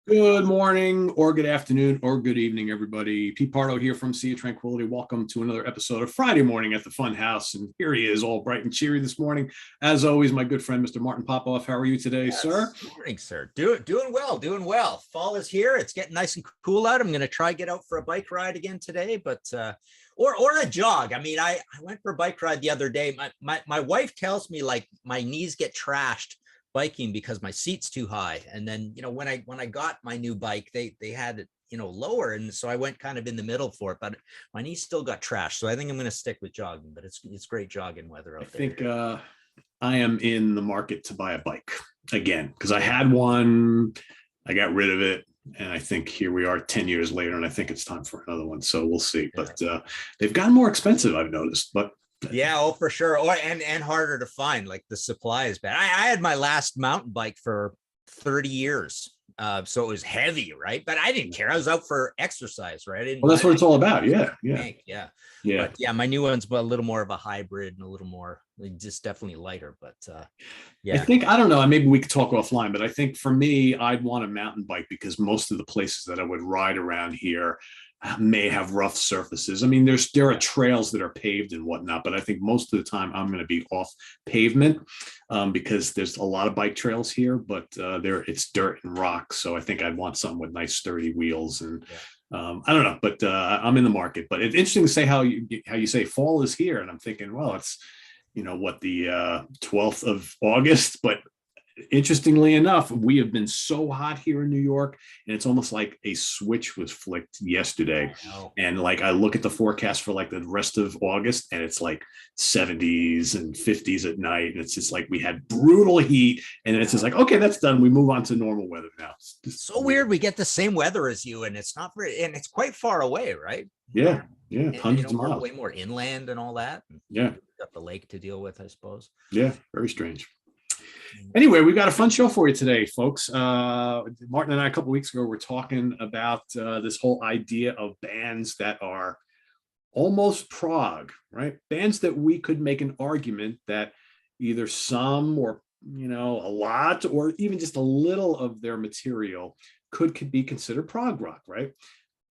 Good morning, or good afternoon, or good evening, everybody. Pete Pardo here from Sea of Tranquility. Welcome to another episode of Friday Morning at the Fun House. And here he is, all bright and cheery this morning. As always, my good friend, Mr. Martin Popoff. How are you today, sir? Good morning, sir. Doing well, doing well. Fall is here. It's getting nice and cool out. I'm going to try get out for a bike ride again today, but or a jog. I mean, I went for a bike ride the other day. My wife tells me like my knees get trashed biking because my seat's too high. And then, when I got my new bike, they had it, lower. And so I went kind of in the middle for it, but my knees still got trashed. So I think I'm going to stick with jogging, but it's great jogging weather out there. I think I am in the market to buy a bike again because I had one, I got rid of it. And I think here we are 10 years later, and I think it's time for another one. So we'll see. But they've gotten more expensive, I've noticed. But yeah, oh, for sure. And harder to find. Like the supply is bad. I had my last mountain bike for 30 years. So it was heavy, right? But I didn't care. I was out for exercise, right? I didn't well, that's what it's all about. Yeah. yeah. But yeah, my new one's a little more of a hybrid and a little more just definitely lighter. But I think, I don't know, maybe we could talk offline, but I think for me, I'd want a mountain bike because most of the places that I would ride around here may have rough surfaces. I mean, there are trails that are paved and whatnot, but I think most of the time I'm going to be off pavement because there's a lot of bike trails here, but it's dirt and rock. So I think I'd want something with nice sturdy wheels and I don't know, but I'm in the market. But it's interesting to say how you say fall is here, and I'm thinking, well, it's the 12th of August, but interestingly enough, we have been so hot here in New York, and it's almost like a switch was flicked yesterday. And like I look at the forecast for like the rest of August, and it's like 70s and 50s at night, and it's just like we had brutal heat, and it's just like, okay, that's done. We move on to normal weather now. It's so weird. We get the same weather as you, and it's not very, and it's quite far away, right? Yeah, and, hundreds of miles. Way more inland and all that. Yeah, got the lake to deal with, I suppose. Yeah, very strange. Anyway, we've got a fun show for you today, folks. Martin and I, a couple of weeks ago, were talking about this whole idea of bands that are almost prog, right? Bands that we could make an argument that either some or, a lot or even just a little of their material could be considered prog rock, right?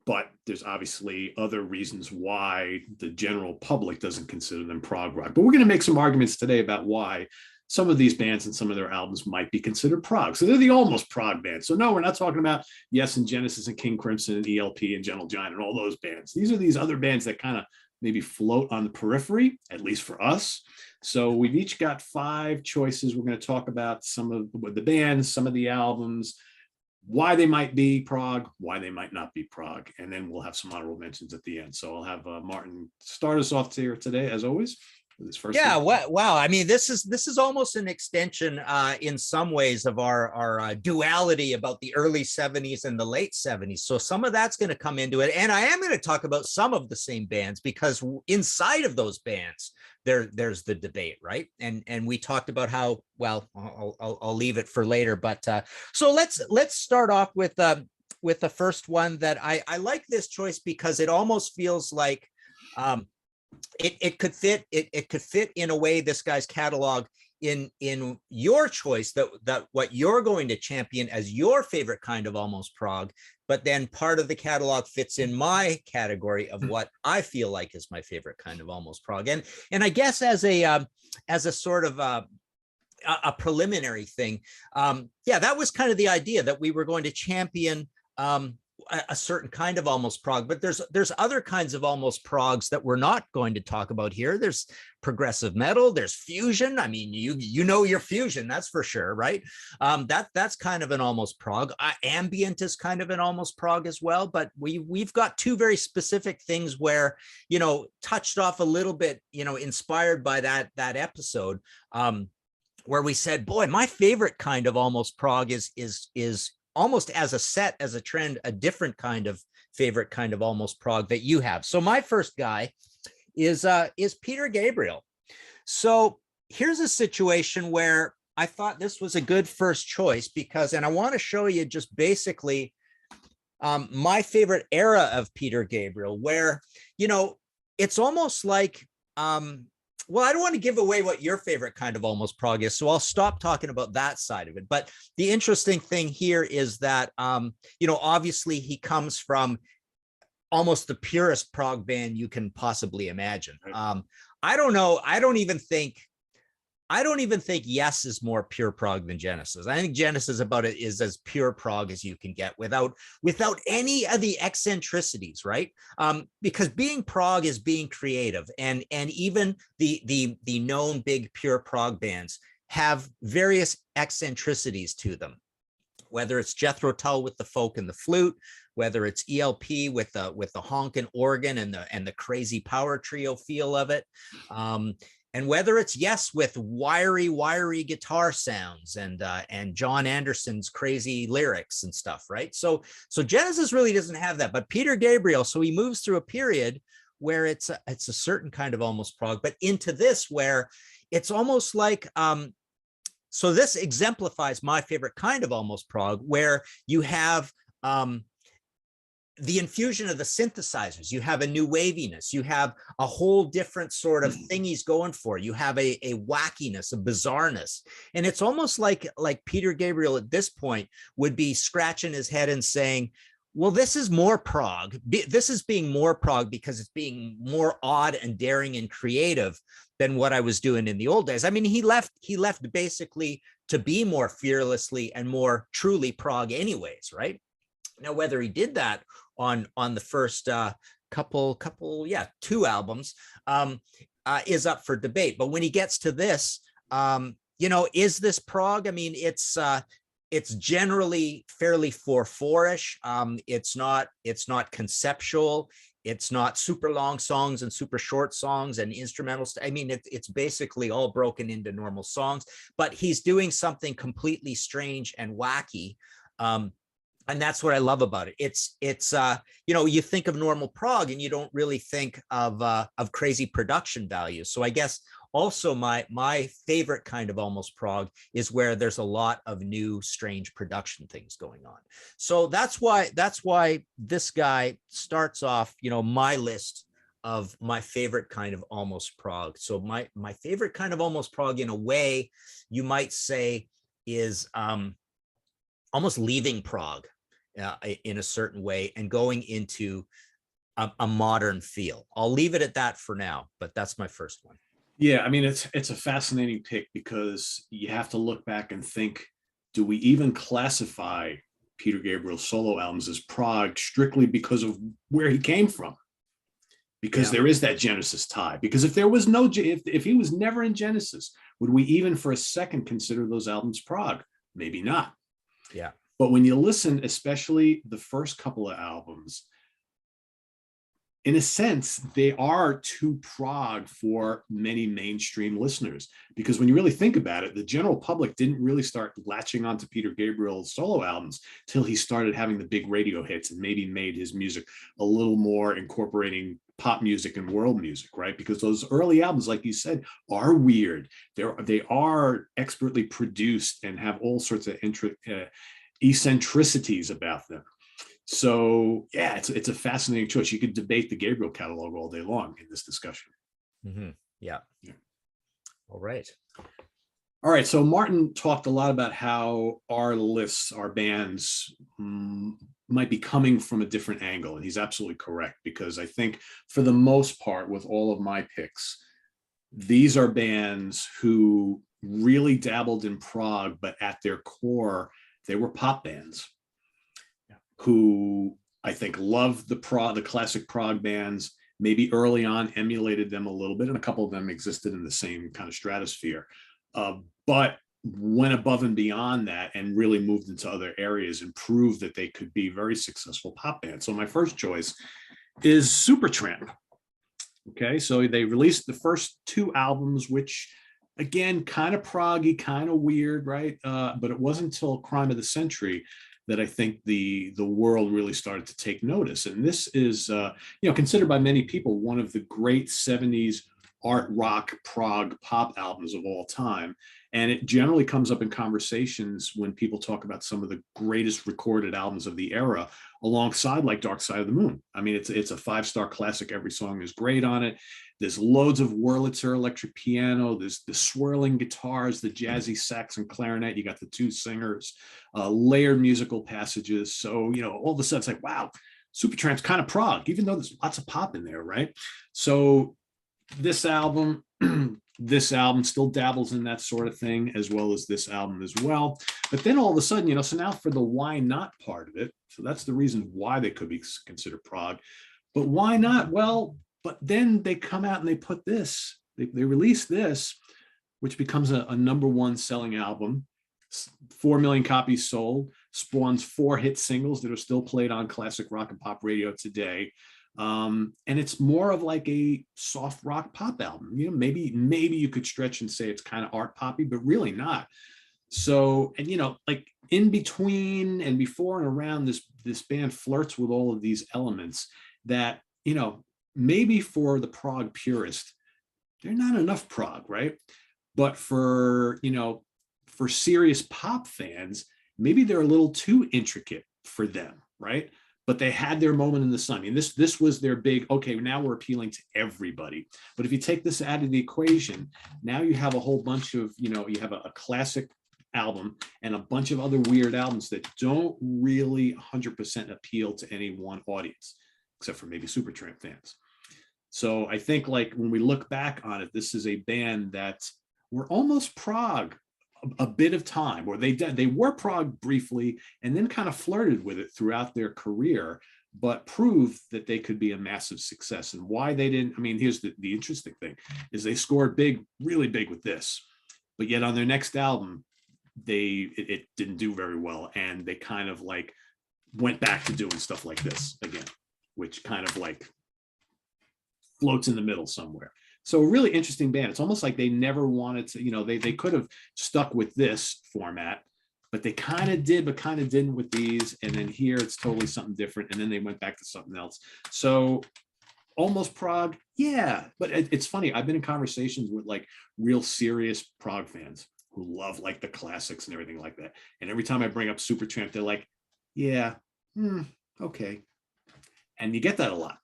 But there's obviously other reasons why the general public doesn't consider them prog rock. But we're going to make some arguments today about why some of these bands and some of their albums might be considered prog. So they're the almost prog bands. So no, we're not talking about Yes and Genesis and King Crimson and ELP and Gentle Giant and all those bands. These are these other bands that kind of maybe float on the periphery, at least for us. So we've each got 5 choices. We're going to talk about some of the bands, some of the albums, why they might be prog, why they might not be prog, and then we'll have some honorable mentions at the end. So I'll have Martin start us off here today, as always. Wow. I mean, this is almost an extension in some ways of our duality about the early 70s and the late 70s. So some of that's going to come into it. And I am going to talk about some of the same bands because inside of those bands, there's the debate, right? And we talked about how, well, I'll leave it for later. But so let's start off with the first one that I like this choice because it almost feels like it could fit in a way, this guy's catalog in your choice, that what you're going to champion as your favorite kind of almost prog, but then part of the catalog fits in my category of what I feel like is my favorite kind of almost prog. And I guess as a sort of a preliminary thing, that was kind of the idea, that we were going to champion a certain kind of almost prog, but there's other kinds of almost progs that we're not going to talk about here. There's progressive metal, there's fusion. I mean, you know your fusion, that's for sure, right? That's kind of an almost prog. Ambient is kind of an almost prog as well, but we've got 2 very specific things where, touched off a little bit, inspired by that episode, where we said, boy, my favorite kind of almost prog is almost as a trend, a different kind of favorite kind of almost prog that you have. So my first guy is Peter Gabriel. So here's a situation where I thought this was a good first choice because, and I want to show you just basically my favorite era of Peter Gabriel, where, it's almost like Well, I don't want to give away what your favorite kind of almost prog is, so I'll stop talking about that side of it. But the interesting thing here is that, obviously he comes from almost the purest prog band you can possibly imagine. I don't know. I don't even think Yes is more pure prog than Genesis. I think Genesis is as pure prog as you can get without any of the eccentricities, right? Because being prog is being creative, and even the known big pure prog bands have various eccentricities to them. Whether it's Jethro Tull with the folk and the flute, whether it's ELP with the honkin' organ and the crazy power trio feel of it. And whether it's Yes with wiry guitar sounds and John Anderson's crazy lyrics and stuff, right? So Genesis really doesn't have that, but Peter Gabriel, so he moves through a period where it's a certain kind of almost prog, but into this where it's almost like, so this exemplifies my favorite kind of almost prog, where you have the infusion of the synthesizers, you have a new waviness, you have a whole different sort of thing he's going for. You have a wackiness, a bizarreness. And it's almost like Peter Gabriel at this point would be scratching his head and saying, well, this is more prog. This is being more prog because it's being more odd and daring and creative than what I was doing in the old days. I mean, he left basically to be more fearlessly and more truly prog anyways, right? Now, whether he did that on the first two albums is up for debate. But when he gets to this, is this prog? I mean, it's generally fairly 4/4-ish. It's not conceptual. It's not super long songs and super short songs and instrumentals. I mean, it's basically all broken into normal songs, but he's doing something completely strange and wacky. And that's what I love about it. It's you think of normal prog and you don't really think of crazy production values. So I guess also my favorite kind of almost prog is where there's a lot of new strange production things going on. So that's why this guy starts off, my list of my favorite kind of almost prog. So my favorite kind of almost prog, in a way, you might say, is almost leaving prog in a certain way and going into a modern feel. I'll leave it at that for now, but that's my first one. Yeah, I mean, it's a fascinating pick because you have to look back and think, do we even classify Peter Gabriel's solo albums as prog strictly because of where he came from? Because there is that Genesis tie. Because if there was if he was never in Genesis, would we even for a second consider those albums prog? Maybe not. Yeah. But when you listen, especially the first couple of albums, in a sense, they are too prog for many mainstream listeners. Because when you really think about it, the general public didn't really start latching onto Peter Gabriel's solo albums till he started having the big radio hits and maybe made his music a little more incorporating pop music and world music, right? Because those early albums, like you said, are weird. They are expertly produced and have all sorts of eccentricities about them. So yeah, it's a fascinating choice. You could debate the Gabriel catalog all day long in this discussion. Mm-hmm. Yeah. All right. So Martin talked a lot about how our lists, our bands might be coming from a different angle. And he's absolutely correct, because I think for the most part, with all of my picks, these are bands who really dabbled in prog, but at their core, they were pop bands who I think loved the classic prog bands, maybe early on emulated them a little bit, and a couple of them existed in the same kind of stratosphere, but went above and beyond that and really moved into other areas and proved that they could be very successful pop bands. So my first choice is Supertramp. Okay, so they released the first two albums, which again, kind of proggy, kind of weird, right? But it wasn't until Crime of the Century that I think the world really started to take notice. And this is, considered by many people one of the great 70s art rock prog pop albums of all time. And it generally comes up in conversations when people talk about some of the greatest recorded albums of the era, alongside like Dark Side of the Moon. I mean, it's a 5-star classic. Every song is great on it. There's loads of Wurlitzer electric piano. There's the swirling guitars, the jazzy sax and clarinet. You got the 2 singers, layered musical passages. So, you know, all of a sudden it's like, wow, Supertramp's kind of prog, even though there's lots of pop in there, right? So this album, this album still dabbles in that sort of thing, as well as this album as well. But then all of a sudden, you know, so now for the why not part of it, so that's the reason why they could be considered prog. But why not? Well, but then they come out and they put this, they release this, which becomes a #1 selling album, 4 million copies sold, spawns 4 hit singles that are still played on classic rock and pop radio today. And it's more of like a soft rock pop album. You know, maybe you could stretch and say it's kind of art poppy, but really not. So, and you know, like in between and before and around, this band flirts with all of these elements that, you know, maybe for the prog purist, they're not enough prog, right? But for, you know, for serious pop fans, maybe they're a little too intricate for them, right? But they had their moment in the sun. I mean, this was their big, okay, now we're appealing to everybody. But if you take this out of the equation, now you have a whole bunch of, you know, you have a classic album and a bunch of other weird albums that don't really 100% appeal to any one audience, except for maybe Supertramp fans. So I think like when we look back on it, this is a band that were almost prog a bit of time, or they were prog briefly and then kind of flirted with it throughout their career, but proved that they could be a massive success. And why they didn't, I mean, here's the interesting thing is they scored big, really big with this, but yet on their next album, it didn't do very well. And they kind of like went back to doing stuff like this again, which kind of like floats in the middle somewhere. So a really interesting band. It's almost like they never wanted to, you know, they could have stuck with this format, but they kind of did, but kind of didn't with these. And then here it's totally something different. And then they went back to something else. So almost prog, yeah. But it's funny. I've been in conversations with like real serious prog fans who love like the classics and everything like that. And every time I bring up Supertramp, they're like, yeah, okay. And you get that a lot.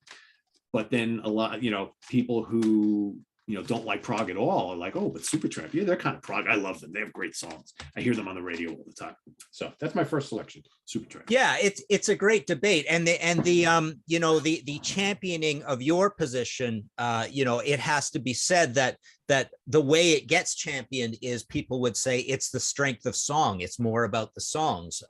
But then a lot, you know, people who, you know, don't like prog at all are like, oh, but Supertramp, yeah, they're kind of prog. I love them. They have great songs. I hear them on the radio all the time. So that's my first selection, Supertramp. Yeah, it's a great debate, and the you know, the championing of your position, you know, it has to be said that the way it gets championed is people would say it's the strength of song. It's more about the songs.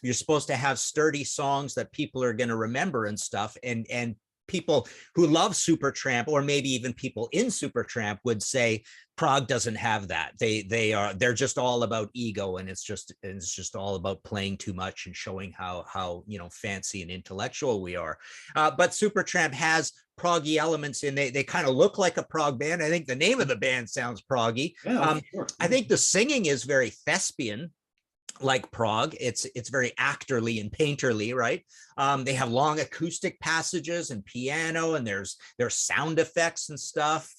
You're supposed to have sturdy songs that people are going to remember and stuff, and people who love Supertramp, or maybe even people in Supertramp, would say prog doesn't have that. They're just all about ego, and it's just all about playing too much and showing how you know, fancy and intellectual we are. But Supertramp has proggy elements in. They kind of look like a prog band. I think the name of the band sounds proggy. Yeah, sure. I think the singing is very thespian, like prog. It's very actorly and painterly, right? They have long acoustic passages and piano, and there's sound effects and stuff.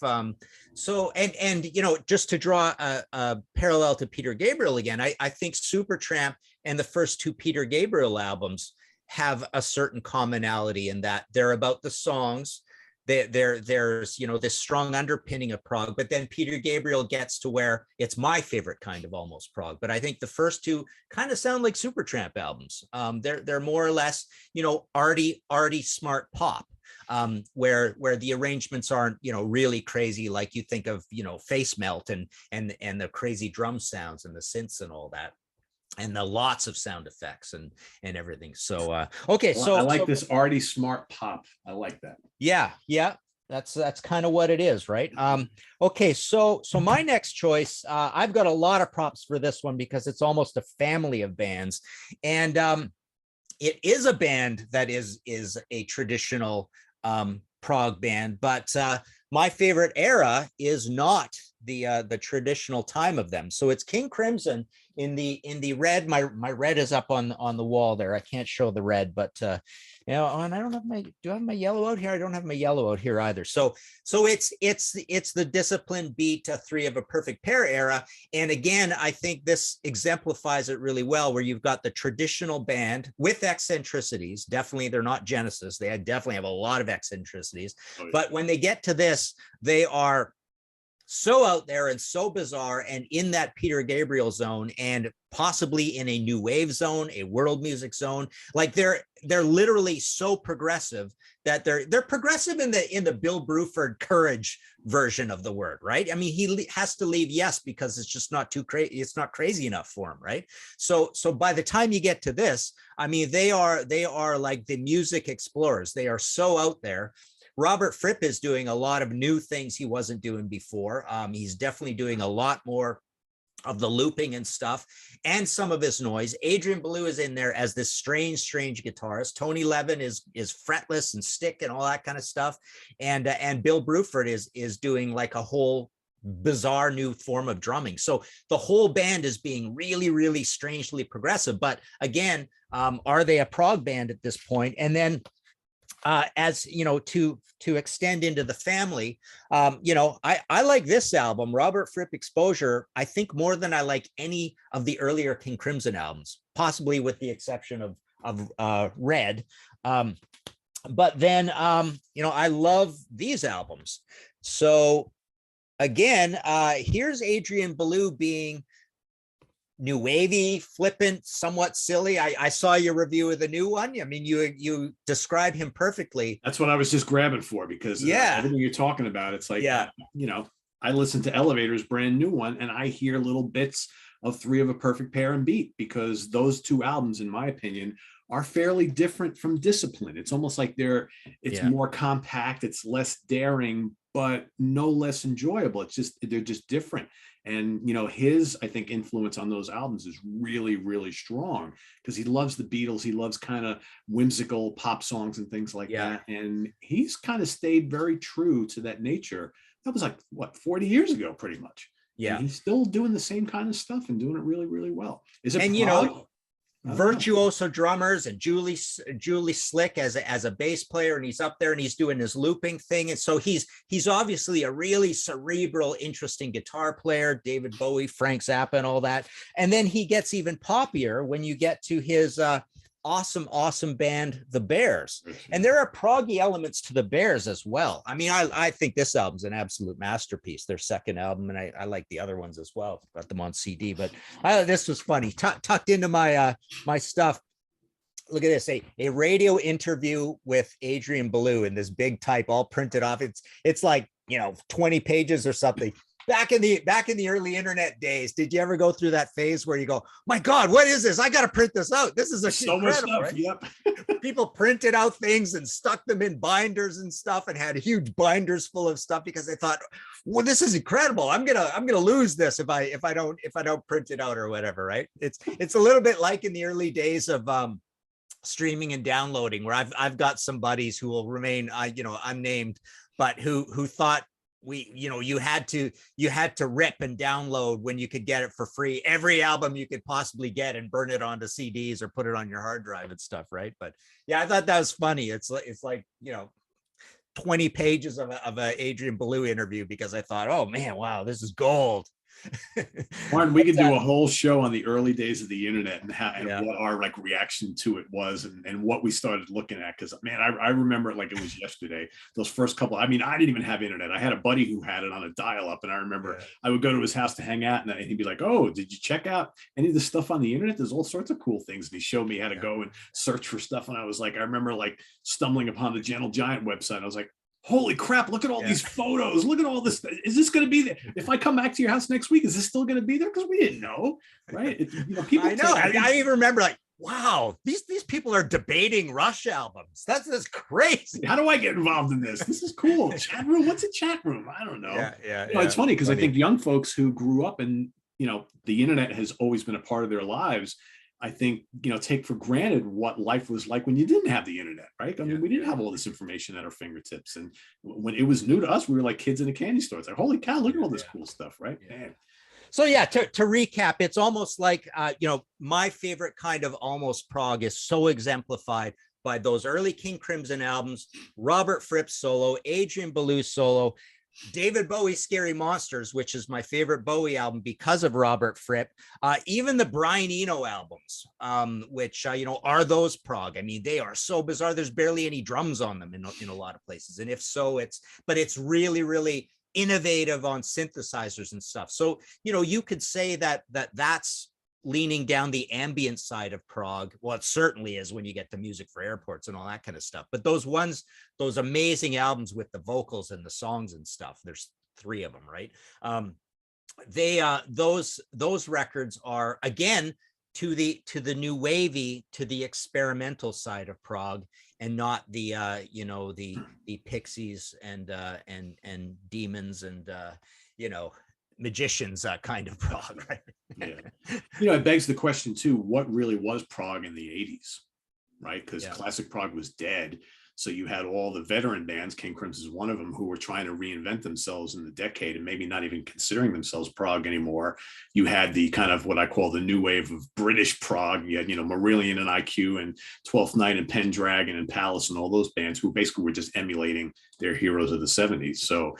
So and you know, just to draw a parallel to Peter Gabriel again, I think Supertramp and the first 2 Peter Gabriel albums have a certain commonality in that they're about the songs. There's, you know, this strong underpinning of prog, but then Peter Gabriel gets to where it's my favorite kind of almost prog. But I think the first 2 kind of sound like Supertramp albums. They're more or less, you know, arty smart pop, where the arrangements aren't, you know, really crazy like you think of, you know, Face Melt and the crazy drum sounds and the synths and all that, and the lots of sound effects and everything. So okay, Well, so I like this arty smart pop. I like that. Yeah, that's kind of what it is, right? Okay, so my next choice, I've got a lot of props for this one because it's almost a family of bands, and it is a band that is a traditional prog band, but my favorite era is not the traditional time of them. So it's King Crimson in the red, my red is up on the wall there. I can't show the red, but you know, and I don't have do I have my yellow out here? I don't have my yellow out here either. So it's the disciplined beat three of a perfect pair era. And again, I think this exemplifies it really well, where you've got the traditional band with eccentricities. Definitely, they're not Genesis. They definitely have a lot of eccentricities. Oh, yeah. But when they get to this, they are so out there and so bizarre, and in that Peter Gabriel zone, and possibly in a new wave zone, a world music zone. Like they're literally so progressive that they're progressive in the Bill Bruford Courage version of the word, right? I mean, he has to leave yes because it's just not too crazy. It's not crazy enough for him, right? So by the time you get to this, I mean, they are like the music explorers. They are so out there. Robert Fripp is doing a lot of new things he wasn't doing before. He's definitely doing a lot more of the looping and stuff, and some of his noise. Adrian Baloo is in there as this strange guitarist. Tony Levin is fretless and stick and all that kind of stuff. And Bill Bruford is doing like a whole bizarre new form of drumming. So the whole band is being really, really strangely progressive. But again, are they a prog band at this point? And then as you know, to extend into the family, you know, I like this album, Robert Fripp Exposure, I think more than I like any of the earlier King Crimson albums, possibly with the exception of Red. But then, you know, I love these albums. So again, here's Adrian Baloo being new wavy, flippant, somewhat silly. I saw your review of the new one. I mean, you describe him perfectly. That's what I was just grabbing for, because everything you're talking about, it's like, you know, I listen to Elevator's brand new one and I hear little bits of Three of a Perfect Pair and Beat, because those two albums, in my opinion, are fairly different from Discipline. It's almost like it's more compact, it's less daring, but no less enjoyable. It's just, they're just different. And, you know, his, I think, influence on those albums is really, really strong, because he loves the Beatles. He loves kind of whimsical pop songs and things like that. And he's kind of stayed very true to that nature. That was like, what, 40 years ago, pretty much. Yeah. And he's still doing the same kind of stuff and doing it really, really well. Is it, and Prog? You know, virtuoso drummers, and Julie Slick as a bass player, and he's up there and he's doing his looping thing. And so he's obviously a really cerebral, interesting guitar player. David Bowie, Frank Zappa, and all that. And then he gets even poppier when you get to his awesome band, the Bears. And there are proggy elements to the Bears as well. I mean, I think this album's an absolute masterpiece, their second album, and I like the other ones as well. Got them on CD, but this was funny. Tucked into my my stuff. Look at this, a radio interview with Adrian Baloo in this big type, all printed off. It's like, you know, 20 pages or something. Back in the early internet days, did you ever go through that phase where you go, my God, what is this? I got to print this out. This is so much stuff. Right? Yep. People printed out things and stuck them in binders and stuff, and had huge binders full of stuff because they thought, well, this is incredible. I'm gonna lose this if I don't print it out or whatever. Right? It's a little bit like in the early days of streaming and downloading, where I've got some buddies who will remain unnamed, but who thought you had to rip and download when you could get it for free, every album you could possibly get, and burn it onto CDs or put it on your hard drive and stuff, right? But yeah, I thought that was funny. It's like, you know, 20 pages of a Adrian Baloo interview, because I thought, oh man, wow, this is gold. Martin, we could do a whole show on the early days of the internet and what our like reaction to it was, and what we started looking at. Because man, I remember it like it was yesterday. Those first couple, I mean, I didn't even have internet. I had a buddy who had it on a dial-up, and I remember I would go to his house to hang out, and he'd be like, "Oh, did you check out any of the stuff on the internet? There's all sorts of cool things." And he showed me how to go and search for stuff. And I was like, I remember like stumbling upon the Gentle Giant website. I was like, holy crap, look at all these photos. Look at all this. Is this going to be there? If I come back to your house next week, is this still going to be there? Because we didn't know, right? People. I know. I even remember like, wow, these people are debating Rush albums. That's crazy. How do I get involved in this? This is cool. Chat room? What's a chat room? I don't know. It's funny because I think young folks who grew up and, you know, the internet has always been a part of their lives, I think, you know, take for granted what life was like when you didn't have the internet, right? I mean, we didn't have all this information at our fingertips. And when it was new to us, we were like kids in a candy store. It's like, holy cow, look at all this cool stuff, right? Man. So yeah, to recap, it's almost like, my favorite kind of almost prog is so exemplified by those early King Crimson albums, Robert Fripp's solo, Adrian Baloo solo, David Bowie's Scary Monsters, which is my favorite Bowie album because of Robert Fripp, even the Brian Eno albums, which, are those prog? I mean, they are so bizarre. There's barely any drums on them in a lot of places. And if so, it's really, really innovative on synthesizers and stuff. So, you could say that's leaning down the ambient side of prog. Well, it certainly is when you get to Music for Airports and all that kind of stuff. But those amazing albums with the vocals and the songs and stuff, there's 3 of them, right? Those records are, again, to the new wavy, to the experimental side of prog, and not the the Pixies and demons and magicians kind of prog, right? Yeah. It begs the question too, what really was prog in the 80s, right? Because classic prog was dead. So you had all the veteran bands, King Crimson is one of them, who were trying to reinvent themselves in the decade and maybe not even considering themselves prog anymore. You had the kind of what I call the new wave of British prog. You had, Marillion and IQ and 12th Night and Pendragon and Palace and all those bands who basically were just emulating their heroes of the 70s. So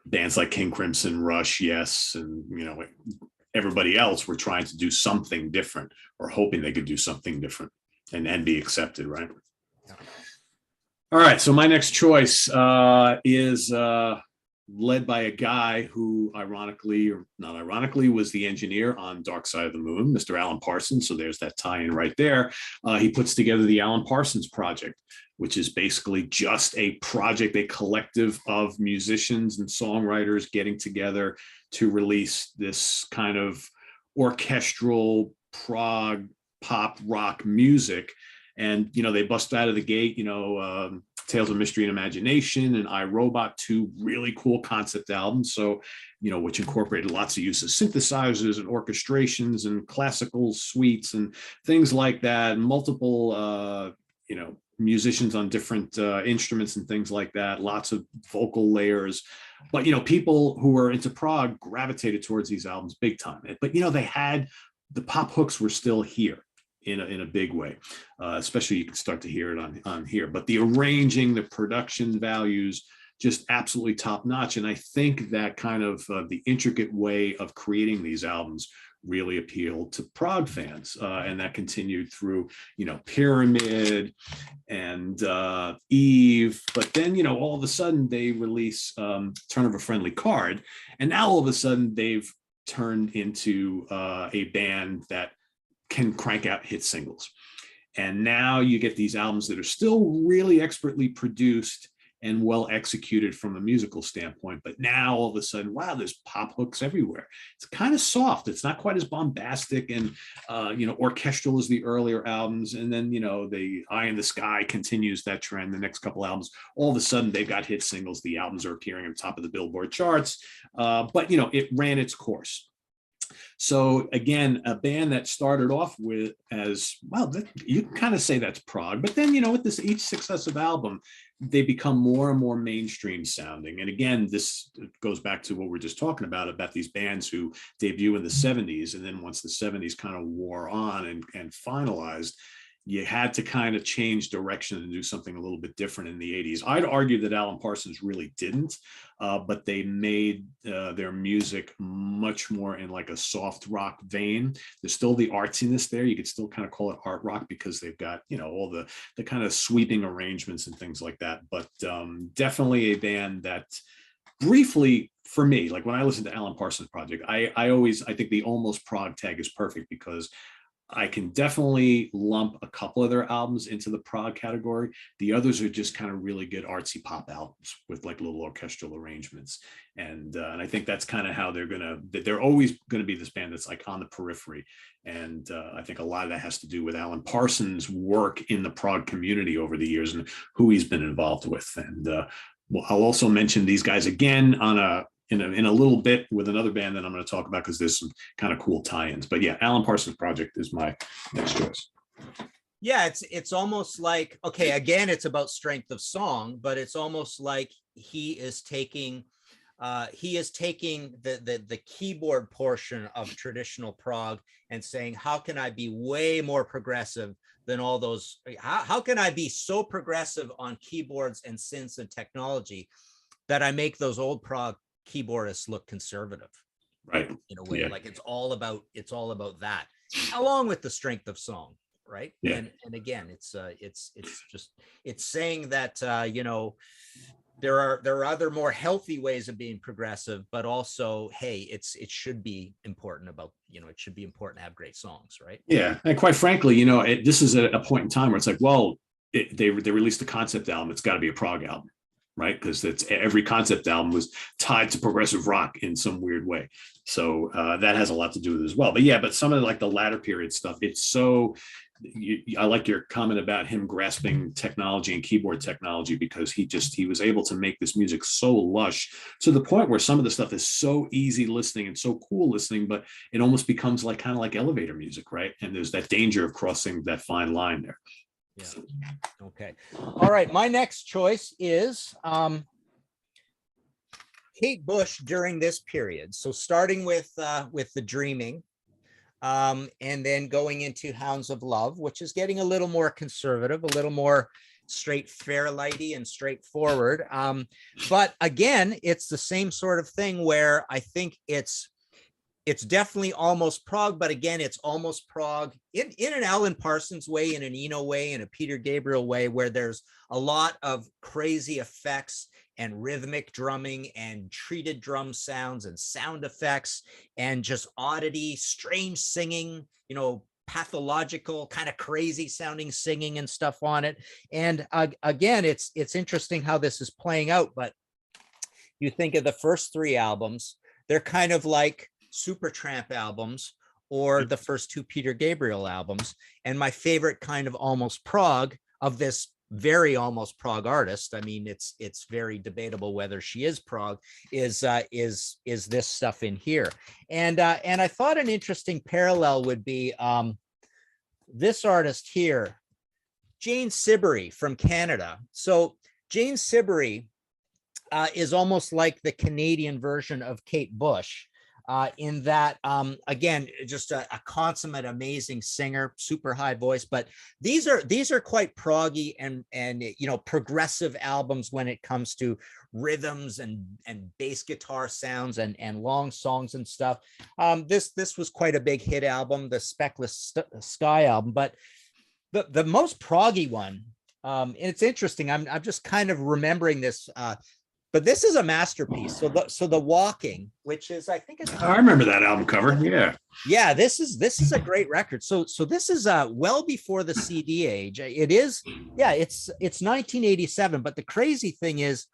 bands like King Crimson, Rush, Yes, and everybody else were trying to do something different or hoping they could do something different and be accepted, right? All right, so my next choice is led by a guy who, ironically or not ironically, was the engineer on Dark Side of the Moon, Mr. Alan Parsons. So there's that tie-in right there. He puts together the Alan Parsons Project, which is basically just a project, a collective of musicians and songwriters getting together to release this kind of orchestral prog pop rock music. And, they bust out of the gate, Tales of Mystery and Imagination and I, Robot, 2 really cool concept albums. So, which incorporated lots of use of synthesizers and orchestrations and classical suites and things like that. And multiple, musicians on different instruments and things like that. Lots of vocal layers. But, people who were into prog gravitated towards these albums big time. But, they had the pop hooks were still here in a big way, especially you can start to hear it on here. But the arranging, the production values, just absolutely top notch. And I think that kind of the intricate way of creating these albums really appealed to prog fans, and that continued through Pyramid and Eve. But then all of a sudden they release Turn of a Friendly Card, and now all of a sudden they've turned into a band that can crank out hit singles. And now you get these albums that are still really expertly produced and well executed from a musical standpoint. But now all of a sudden, wow, there's pop hooks everywhere. It's kind of soft. It's not quite as bombastic and, orchestral as the earlier albums. And then, the Eye in the Sky continues that trend. The next couple albums, all of a sudden they've got hit singles. The albums are appearing on top of the Billboard charts. But, it ran its course. So again, a band that started off with as well, you can kind of say that's prog, but then, with each successive album, they become more and more mainstream sounding. And again, this goes back to what we're just talking about these bands who debut in the 70s. And then once the 70s kind of wore on and finalized, you had to kind of change direction and do something a little bit different in the 80s. I'd argue that Alan Parsons really didn't, but they made their music much more in like a soft rock vein. There's still the artsiness there. You could still kind of call it art rock because they've got, all the kind of sweeping arrangements and things like that. But definitely a band that briefly, for me, like when I listen to Alan Parsons Project, I think the almost prog tag is perfect because I can definitely lump a couple of their albums into the prog category. The others are just kind of really good artsy pop albums with like little orchestral arrangements. And I think that's kind of how they're always going to be this band that's like on the periphery. And I think a lot of that has to do with Alan Parsons' work in the prog community over the years and who he's been involved with. And I'll also mention these guys again in a little bit with another band that I'm going to talk about because there's some kind of cool tie-ins. But yeah, Alan Parsons Project is my next choice. Yeah, it's almost like, okay, again, it's about strength of song, but it's almost like he is taking he is taking the keyboard portion of traditional prog and saying, how can I be way more progressive than all those? How can I be so progressive on keyboards and synths and technology that I make those old prog keyboardists look conservative? Right. In a way, Yeah. like it's all about that, along with the strength of song, right? Yeah. And again, it's saying that there are other more healthy ways of being progressive, but also, hey, it should be important it should be important to have great songs, right? Yeah, and quite frankly, this is a point in time where it's like, well, they released a concept album. It's got to be a prog album, right? Because every concept album was tied to progressive rock in some weird way. So that has a lot to do with it as well. But some of the latter period stuff, it's so. I like your comment about him grasping technology and keyboard technology, because he was able to make this music so lush to the point where some of the stuff is so easy listening and so cool listening, but it almost becomes kind of like elevator music, right? And there's that danger of crossing that fine line there. Yeah. Okay. All right. My next choice is Kate Bush during this period. So starting with The Dreaming, and then going into Hounds of Love, which is getting a little more conservative, a little more straight Fairlighty and straightforward. But again, it's the same sort of thing where I think it's definitely almost prog, but again, it's almost prog in an Alan Parsons way, in an Eno way, in a Peter Gabriel way, where there's a lot of crazy effects and rhythmic drumming and treated drum sounds and sound effects and just oddity, strange singing, pathological, kind of crazy sounding singing and stuff on it. And again, it's interesting how this is playing out, but you think of the first three albums, they're kind of like Supertramp albums or the first two Peter Gabriel albums. And my favorite kind of almost prog of this very almost prog artist, I mean, it's very debatable whether she is prog, is this stuff in here. And I thought an interesting parallel would be this artist here, Jane Siberry from Canada. So Jane Siberry is almost like the Canadian version of Kate Bush. In that, again, just a consummate, amazing singer, super high voice. But these are quite proggy and progressive albums when it comes to rhythms and bass guitar sounds and long songs and stuff. This was quite a big hit album, the Speckless Sky album. But the most proggy one, and it's interesting. I'm just kind of remembering this. But this is a masterpiece. So the Walking, which is, I think it's. I remember that album cover. Yeah. Yeah, this is a great record. So this is well before the CD age. It is. Yeah, it's 1987. But the crazy thing is,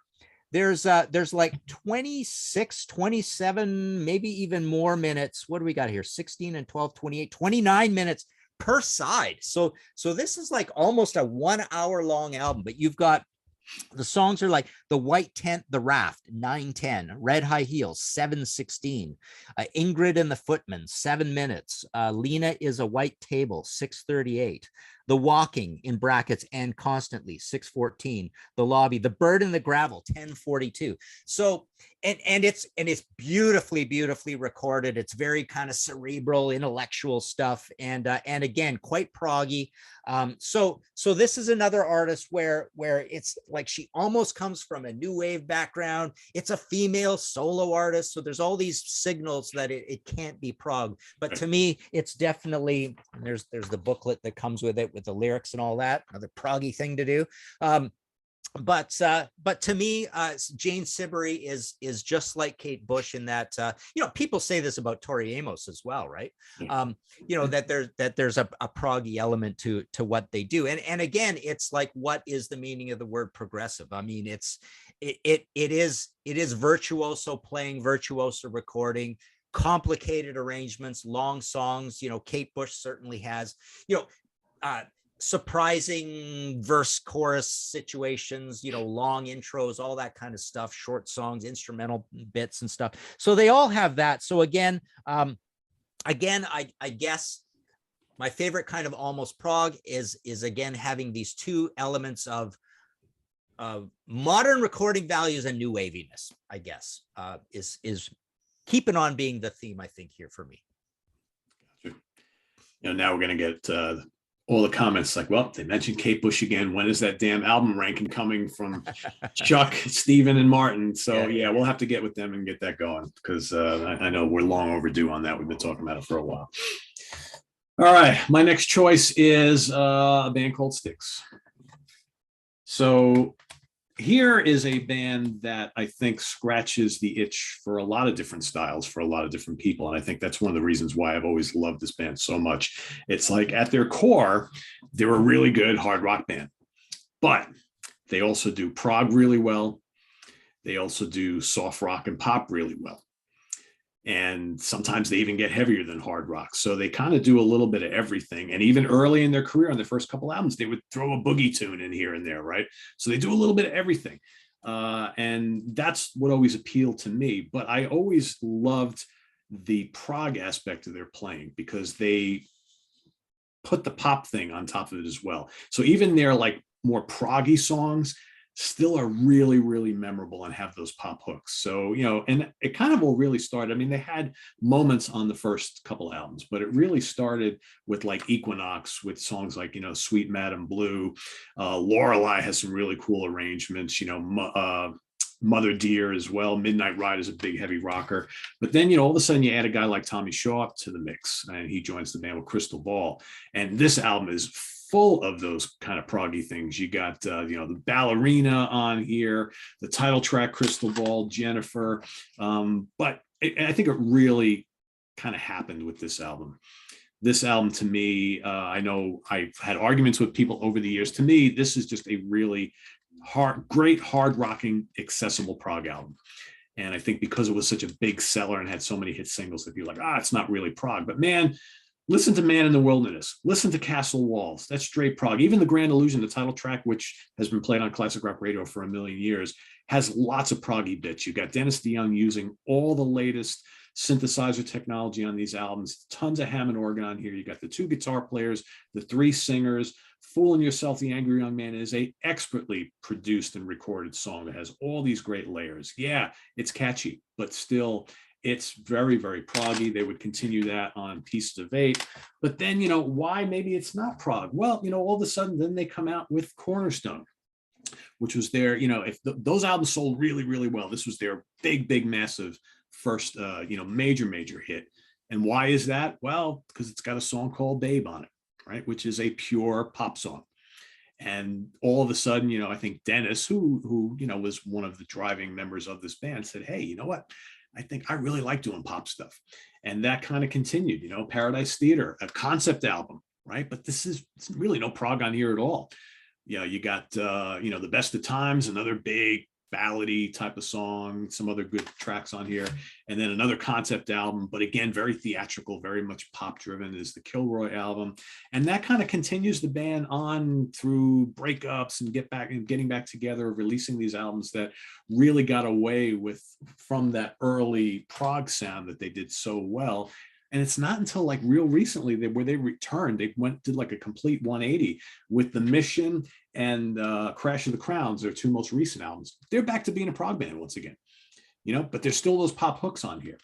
there's like 26, 27, maybe even more minutes. What do we got here? 16 and 12, 28, 29 minutes per side. So this is like almost a 1 hour long album. But you've got. The songs are like The White Tent, The Raft, 9:10, Red High Heels, 7:16, Ingrid and the Footman, 7 minutes, Lena is a White Table, 6:38, The Walking, in brackets, and Constantly, 6:14, The Lobby, The Bird in the Gravel, 10:42. So, and it's beautifully recorded. It's very kind of cerebral, intellectual stuff, and again, quite proggy. So this is another artist where it's like she almost comes from a new wave background. It's a female solo artist, so there's all these signals that it can't be prog. But to me, it's definitely, and there's the booklet that comes with it with the lyrics and all that, another proggy thing to do. But to me, Jane Siberry is just like Kate Bush in that, people say this about Tori Amos as well, right? That there's a proggy element to what they do. And again, it's like, what is the meaning of the word progressive? I mean, it is virtuoso playing, virtuoso recording, complicated arrangements, long songs. Kate Bush certainly has, surprising verse chorus situations, long intros, all that kind of stuff, short songs, instrumental bits and stuff. So they all have that. So again, I guess my favorite kind of almost prog is again having these two elements of modern recording values and new waviness, I guess, is keeping on being the theme, I think, here for me. Now we're going to get all the comments like, well, they mentioned Kate Bush again. When is that damn album ranking coming from Chuck, Steven, and Martin? So yeah, we'll have to get with them and get that going, because I know we're long overdue on that. We've been talking about it for a while. All right, my next choice is a band called Styx. So here is a band that I think scratches the itch for a lot of different styles, for a lot of different people. And I think that's one of the reasons why I've always loved this band so much. It's like at their core, they're a really good hard rock band, but they also do prog really well. They also do soft rock and pop really well. And sometimes they even get heavier than hard rock. So they kind of do a little bit of everything. And even early in their career, on their first couple albums, they would throw a boogie tune in here and there, right? So they do a little bit of everything. And that's what always appealed to me. But I always loved the prog aspect of their playing, because they put the pop thing on top of it as well. So even their like more proggy songs still are really, really memorable and have those pop hooks. So, and it kind of all really started. I mean, they had moments on the first couple albums, but it really started with like Equinox, with songs like, Sweet Madam Blue. Lorelei has some really cool arrangements, Mother Dear as well. Midnight Ride is a big heavy rocker. But then, all of a sudden you add a guy like Tommy Shaw to the mix, and he joins the band with Crystal Ball. And this album is full of those kind of proggy things. You got, the Ballerina on here, the title track, Crystal Ball, Jennifer. But I think it really kind of happened with this album. This album, to me, I know I've had arguments with people over the years. To me, this is just a really great hard rocking, accessible prog album. And I think because it was such a big seller and had so many hit singles, that people are like, it's not really prog. But man, listen to Man in the Wilderness. Listen to Castle Walls. That's straight prog. Even The Grand Illusion, the title track, which has been played on classic rock radio for a million years, has lots of proggy bits. You've got Dennis DeYoung using all the latest synthesizer technology on these albums. Tons of Hammond organ on here. You got the 2 guitar players, the 3 singers. Fooling Yourself, The Angry Young Man is a expertly produced and recorded song that has all these great layers. Yeah, it's catchy, but still, it's very, very proggy. They would continue that on Pieces of 8. But then, why maybe it's not prog? Well, all of a sudden, then they come out with Cornerstone, which was their, if those albums sold really, really well, this was their big, big, massive first, major hit. And why is that? Well, because it's got a song called Babe on it, right? Which is a pure pop song. And all of a sudden, I think Dennis, who was one of the driving members of this band, said, hey, you know what? I think I really like doing pop stuff. And that kind of continued, Paradise Theater, a concept album, right? But it's really no prog on here at all. You got, The Best of Times, another big ballady type of song, some other good tracks on here. And then another concept album, but again, very theatrical, very much pop driven, is the Kilroy album. And that kind of continues the band on through breakups and getting back together, releasing these albums that really got away from that early prog sound that they did so well. And it's not until like real recently where they returned, they did like a complete 180 with The Mission and Crash of the Crowns, their 2 most recent albums. They're back to being a prog band once again, but there's still those pop hooks on here.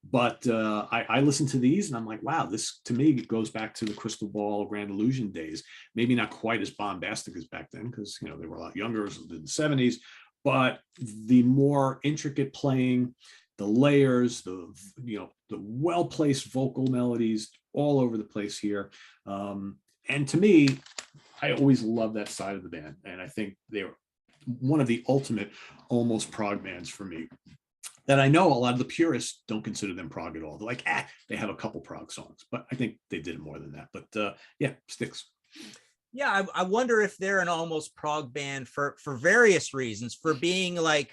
But I listen to these and I'm like, wow, this to me goes back to the Crystal Ball, Grand Illusion days. Maybe not quite as bombastic as back then, because they were a lot younger in the 70s, but the more intricate playing, the layers, the well-placed vocal melodies all over the place here. And to me, I always love that side of the band. And I think they're one of the ultimate almost prog bands for me, that I know a lot of the purists don't consider them prog at all. They're like, they have a couple prog songs, but I think they did more than that. But yeah, Styx. Yeah, I wonder if they're an almost prog band for various reasons, for being like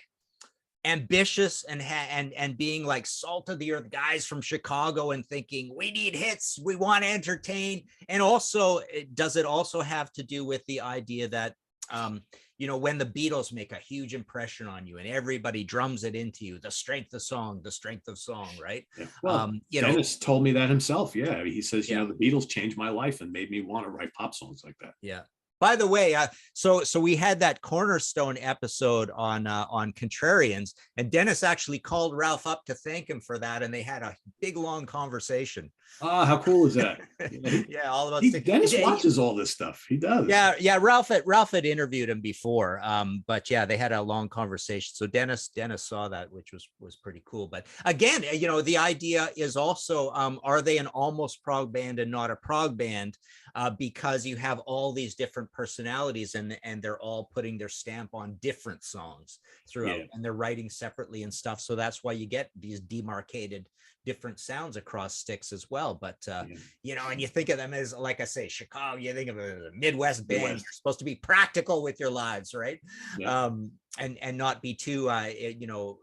ambitious and being like salt of the earth guys from Chicago and thinking we need hits, we want to entertain. And also, does it also have to do with the idea that when the Beatles make a huge impression on you and everybody drums it into you, the strength of song, right? Yeah. Well, Dennis told me that himself. Yeah, he says, the Beatles changed my life and made me want to write pop songs like that. Yeah. By the way, so we had that Cornerstone episode on Contrarians, and Dennis actually called Ralph up to thank him for that, and they had a big long conversation. Ah, how cool is that? Yeah, all about Dennis watches all this stuff. He does. Yeah. Ralph had interviewed him before, but yeah, they had a long conversation. So Dennis saw that, which was pretty cool. But again, the idea is also, are they an almost prog band and not a prog band? Because you have all these different personalities, and they're all putting their stamp on different songs throughout, and they're writing separately and stuff. So that's why you get these demarcated different sounds across sticks as well. But and you think of them as, like I say, Chicago, you think of a Midwest band. You're supposed to be practical with your lives, right? And not be too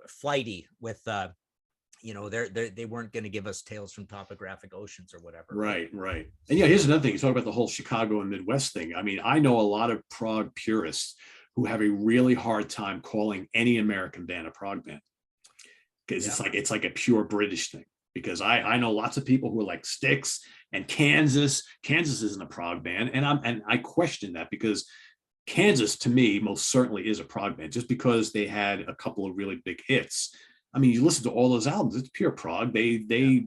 flighty with they weren't going to give us Tales from Topographic Oceans or whatever. Right. And here's another thing. You talk about the whole Chicago and Midwest thing. I mean, I know a lot of prog purists who have a really hard time calling any American band a prog band, because it's like a pure British thing. Because I know lots of people who are like Styx and Kansas. Kansas isn't a prog band, and I question that, because Kansas to me most certainly is a prog band, just because they had a couple of really big hits. I mean, you listen to all those albums, it's pure prog. They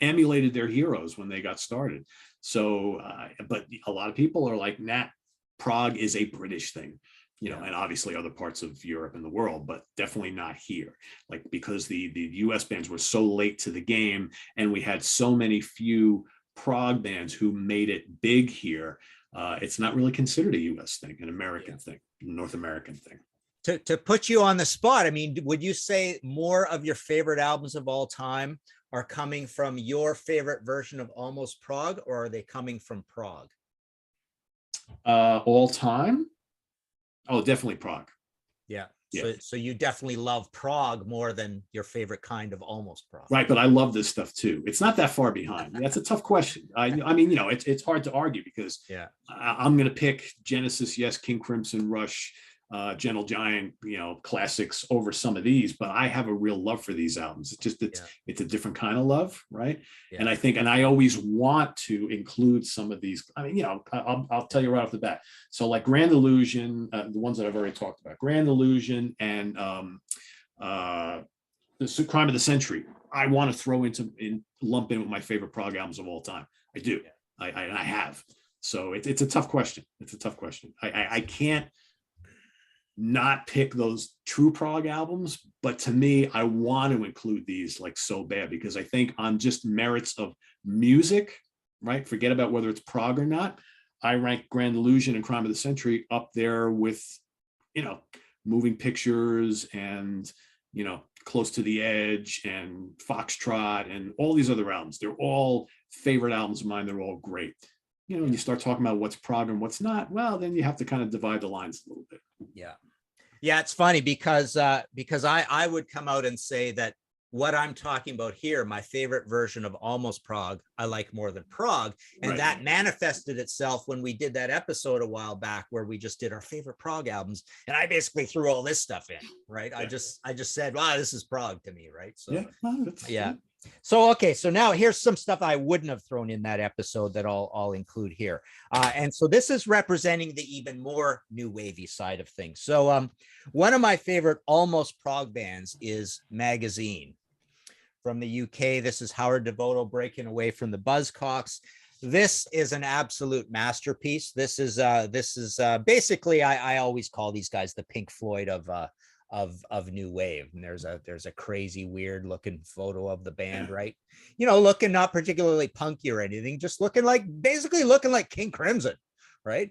emulated their heroes when they got started. So, but a lot of people are like, nah, prog is a British thing. And obviously other parts of Europe and the world, but definitely not here. Like, because the US bands were so late to the game, and we had so many few prog bands who made it big here. It's not really considered a US thing, an American thing, North American thing. To put you on the spot, I mean, would you say more of your favorite albums of all time are coming from your favorite version of Almost Prog, or are they coming from Prog? All time? Oh, definitely Prog. Yeah. So you definitely love Prog more than your favorite kind of Almost Prog. Right, but I love this stuff too. It's not that far behind. That's a tough question. I mean, it's hard to argue, because I'm going to pick Genesis, yes, King Crimson, Rush, Gentle Giant, classics over some of these, but I have a real love for these albums. It's just it's a different kind of love, right? And I think, and I always want to include some of these. I mean, I'll tell you right off the bat. So like Grand Illusion, the ones that I've already talked about, Grand Illusion and the Crime of the Century, I want to lump in with my favorite prog albums of all time. I do. I have. So it's a tough question. It's a tough question. I can't not pick those true prog albums, but to me, I want to include these like so bad, because I think on just merits of music, right? Forget about whether it's prog or not. I rank Grand Illusion and Crime of the Century up there with, Moving Pictures and, Close to the Edge and Foxtrot and all these other albums. They're all favorite albums of mine. They're all great. When you start talking about what's prog and what's not, well, then you have to kind of divide the lines a little bit. Yeah, it's funny because I would come out and say that what I'm talking about here, my favorite version of Almost Prog, I like more than Prog. And that manifested itself when we did that episode a while back where we just did our favorite prog albums. And I basically threw all this stuff in, right? I just said, wow, this is prog to me, right? So So, okay, so now here's some stuff I wouldn't have thrown in that episode that I'll include here. And so this is representing the even more new wavy side of things. So one of my favorite almost prog bands is Magazine. From the UK, this is Howard Devoto breaking away from the Buzzcocks. This is an absolute masterpiece. This is basically, I always call these guys the Pink Floyd of new wave. And there's a crazy weird looking photo of the band, right? Looking not particularly punky or anything, just basically looking like King Crimson, right?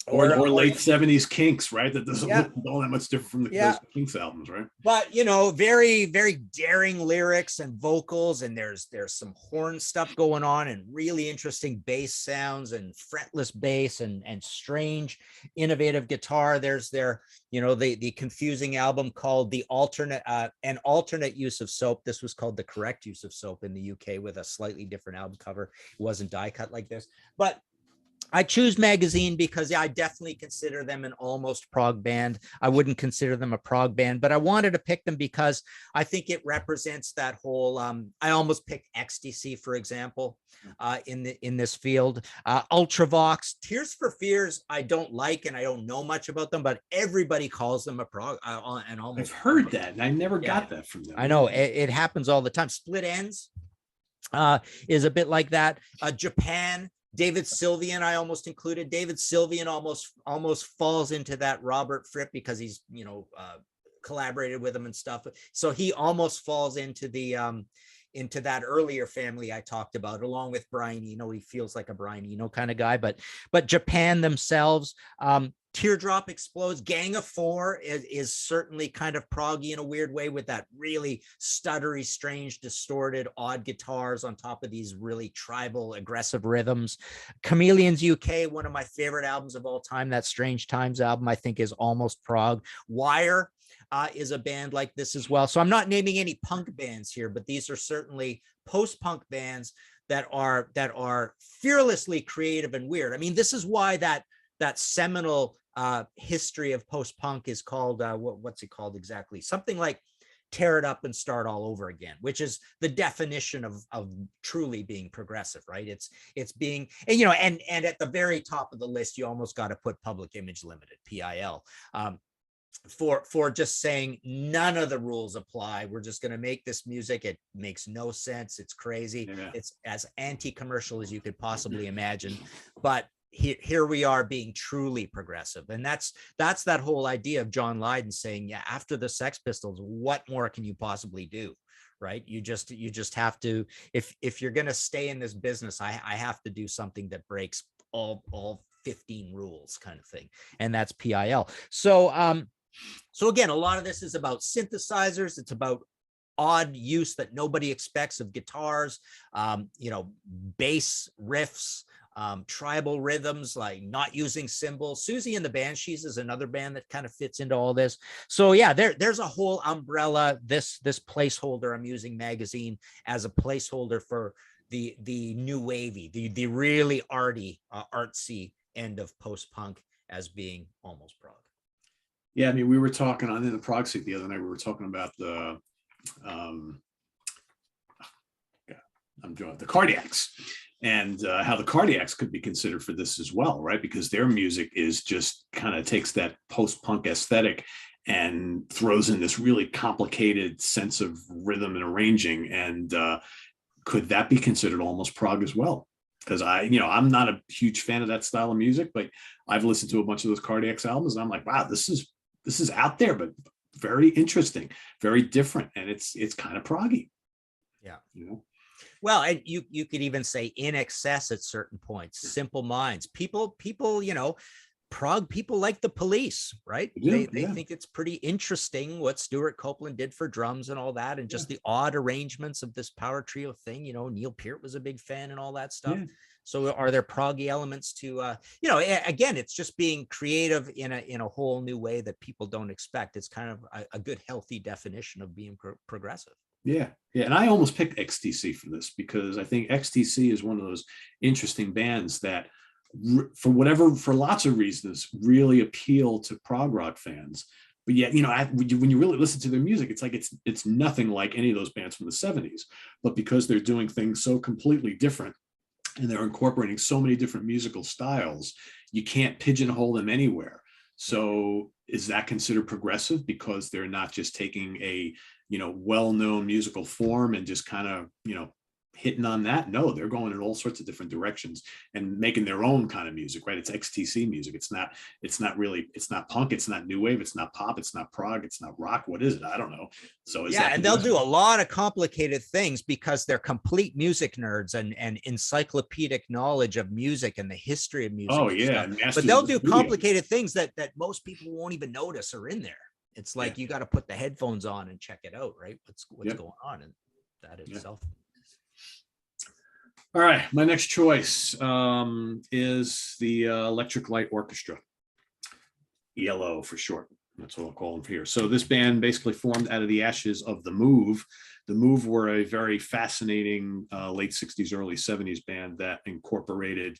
Or late 70s Kinks, right? That doesn't look all that much different from those Kinks albums, right? But very, very daring lyrics and vocals, and there's some horn stuff going on, and really interesting bass sounds and fretless bass and strange, innovative guitar. There's the confusing album called an alternate use of soap. This was called The Correct Use of Soap in the UK with a slightly different album cover. It wasn't die cut like this, but I choose Magazine because I definitely consider them an almost prog band. I wouldn't consider them a prog band, but I wanted to pick them because I think it represents that whole. I almost picked Ecstasy, for example, in this field. Ultravox, Tears for Fears, I don't like, and I don't know much about them, but everybody calls them a prog, and I've almost. heard that, and I never Yeah, got that from them. I know it happens all the time. Split Ends is a bit like that. Japan, David Sylvian, I almost included. David Sylvian almost falls into that Robert Fripp because he's collaborated with him and stuff. So he almost falls into the into that earlier family I talked about, along with Brian Eno. He feels like a Brian Eno kind of guy, but Japan themselves, Teardrop Explodes, Gang of Four is certainly kind of proggy in a weird way, with that really stuttery, strange, distorted, odd guitars on top of these really tribal, aggressive rhythms. Chameleons UK, one of my favorite albums of all time, that Strange Times album, I think is almost prog. Wire is a band like this as well. So I'm not naming any punk bands here, but these are certainly post-punk bands that are fearlessly creative and weird. I mean, this is why that seminal history of post-punk is called what's it called exactly? Something like Tear It Up and Start All Over Again, which is the definition of truly being progressive, right? It's being, and at the very top of the list, you almost got to put Public Image Limited, PIL. For just saying none of the rules apply. We're just going to make this music. It makes no sense. It's crazy. Yeah. It's as anti-commercial as you could possibly imagine. But here we are being truly progressive. And that's that whole idea of John Lydon saying, yeah, after the Sex Pistols, what more can you possibly do? Right. You just have to, if you're going to stay in this business, I have to do something that breaks all 15 rules kind of thing. And that's PIL. So again, a lot of this is about synthesizers. It's about odd use that nobody expects of guitars, bass riffs, tribal rhythms, like not using cymbals. Susie and the Banshees is another band that kind of fits into all this. So yeah, there's a whole umbrella. This placeholder, I'm using Magazine as a placeholder for the new wavy, the really artsy end of post-punk as being almost prog. Yeah, I mean, we were talking in the prog seat the other night. We were talking about the Cardiacs, and how the Cardiacs could be considered for this as well, right? Because their music is just kind of takes that post-punk aesthetic and throws in this really complicated sense of rhythm and arranging. And could that be considered almost prog as well? Because I'm not a huge fan of that style of music, but I've listened to a bunch of those Cardiacs albums, and I'm like, wow, this is out there, but very interesting, very different, and it's kind of proggy. Yeah. Well, and you could even say In Excess at certain points. Simple Minds. People, prog people like the Police, right? They think it's pretty interesting what Stuart Copeland did for drums and all that, and just the odd arrangements of this power trio thing. Neil Peart was a big fan and all that stuff. Yeah. So are there proggy elements to, again, it's just being creative in a whole new way that people don't expect. It's kind of a good, healthy definition of being progressive. Yeah. And I almost picked XTC for this because I think XTC is one of those interesting bands that, for lots of reasons, really appeal to prog rock fans. But yet, when you really listen to their music, it's like it's nothing like any of those bands from the 70s. But because they're doing things so completely different, and they're incorporating so many different musical styles, you can't pigeonhole them anywhere. So is that considered progressive because they're not just taking a, well-known musical form and just kind of, hitting on that? No, they're going in all sorts of different directions and making their own kind of music, right? It's XTC music. It's not punk. It's not new wave. It's not pop. It's not prog. It's not rock. What is it? I don't know. So and they'll do a lot of complicated things because they're complete music nerds and encyclopedic knowledge of music and the history of music. Oh yeah. But they'll do complicated things that most people won't even notice are in there. It's like you got to put the headphones on and check it out, right? What's going on, and that itself. All right, my next choice is the Electric Light Orchestra, ELO for short. That's what I'll call them here. So this band basically formed out of the ashes of The Move. The Move were a very fascinating late 60s, early 70s band that incorporated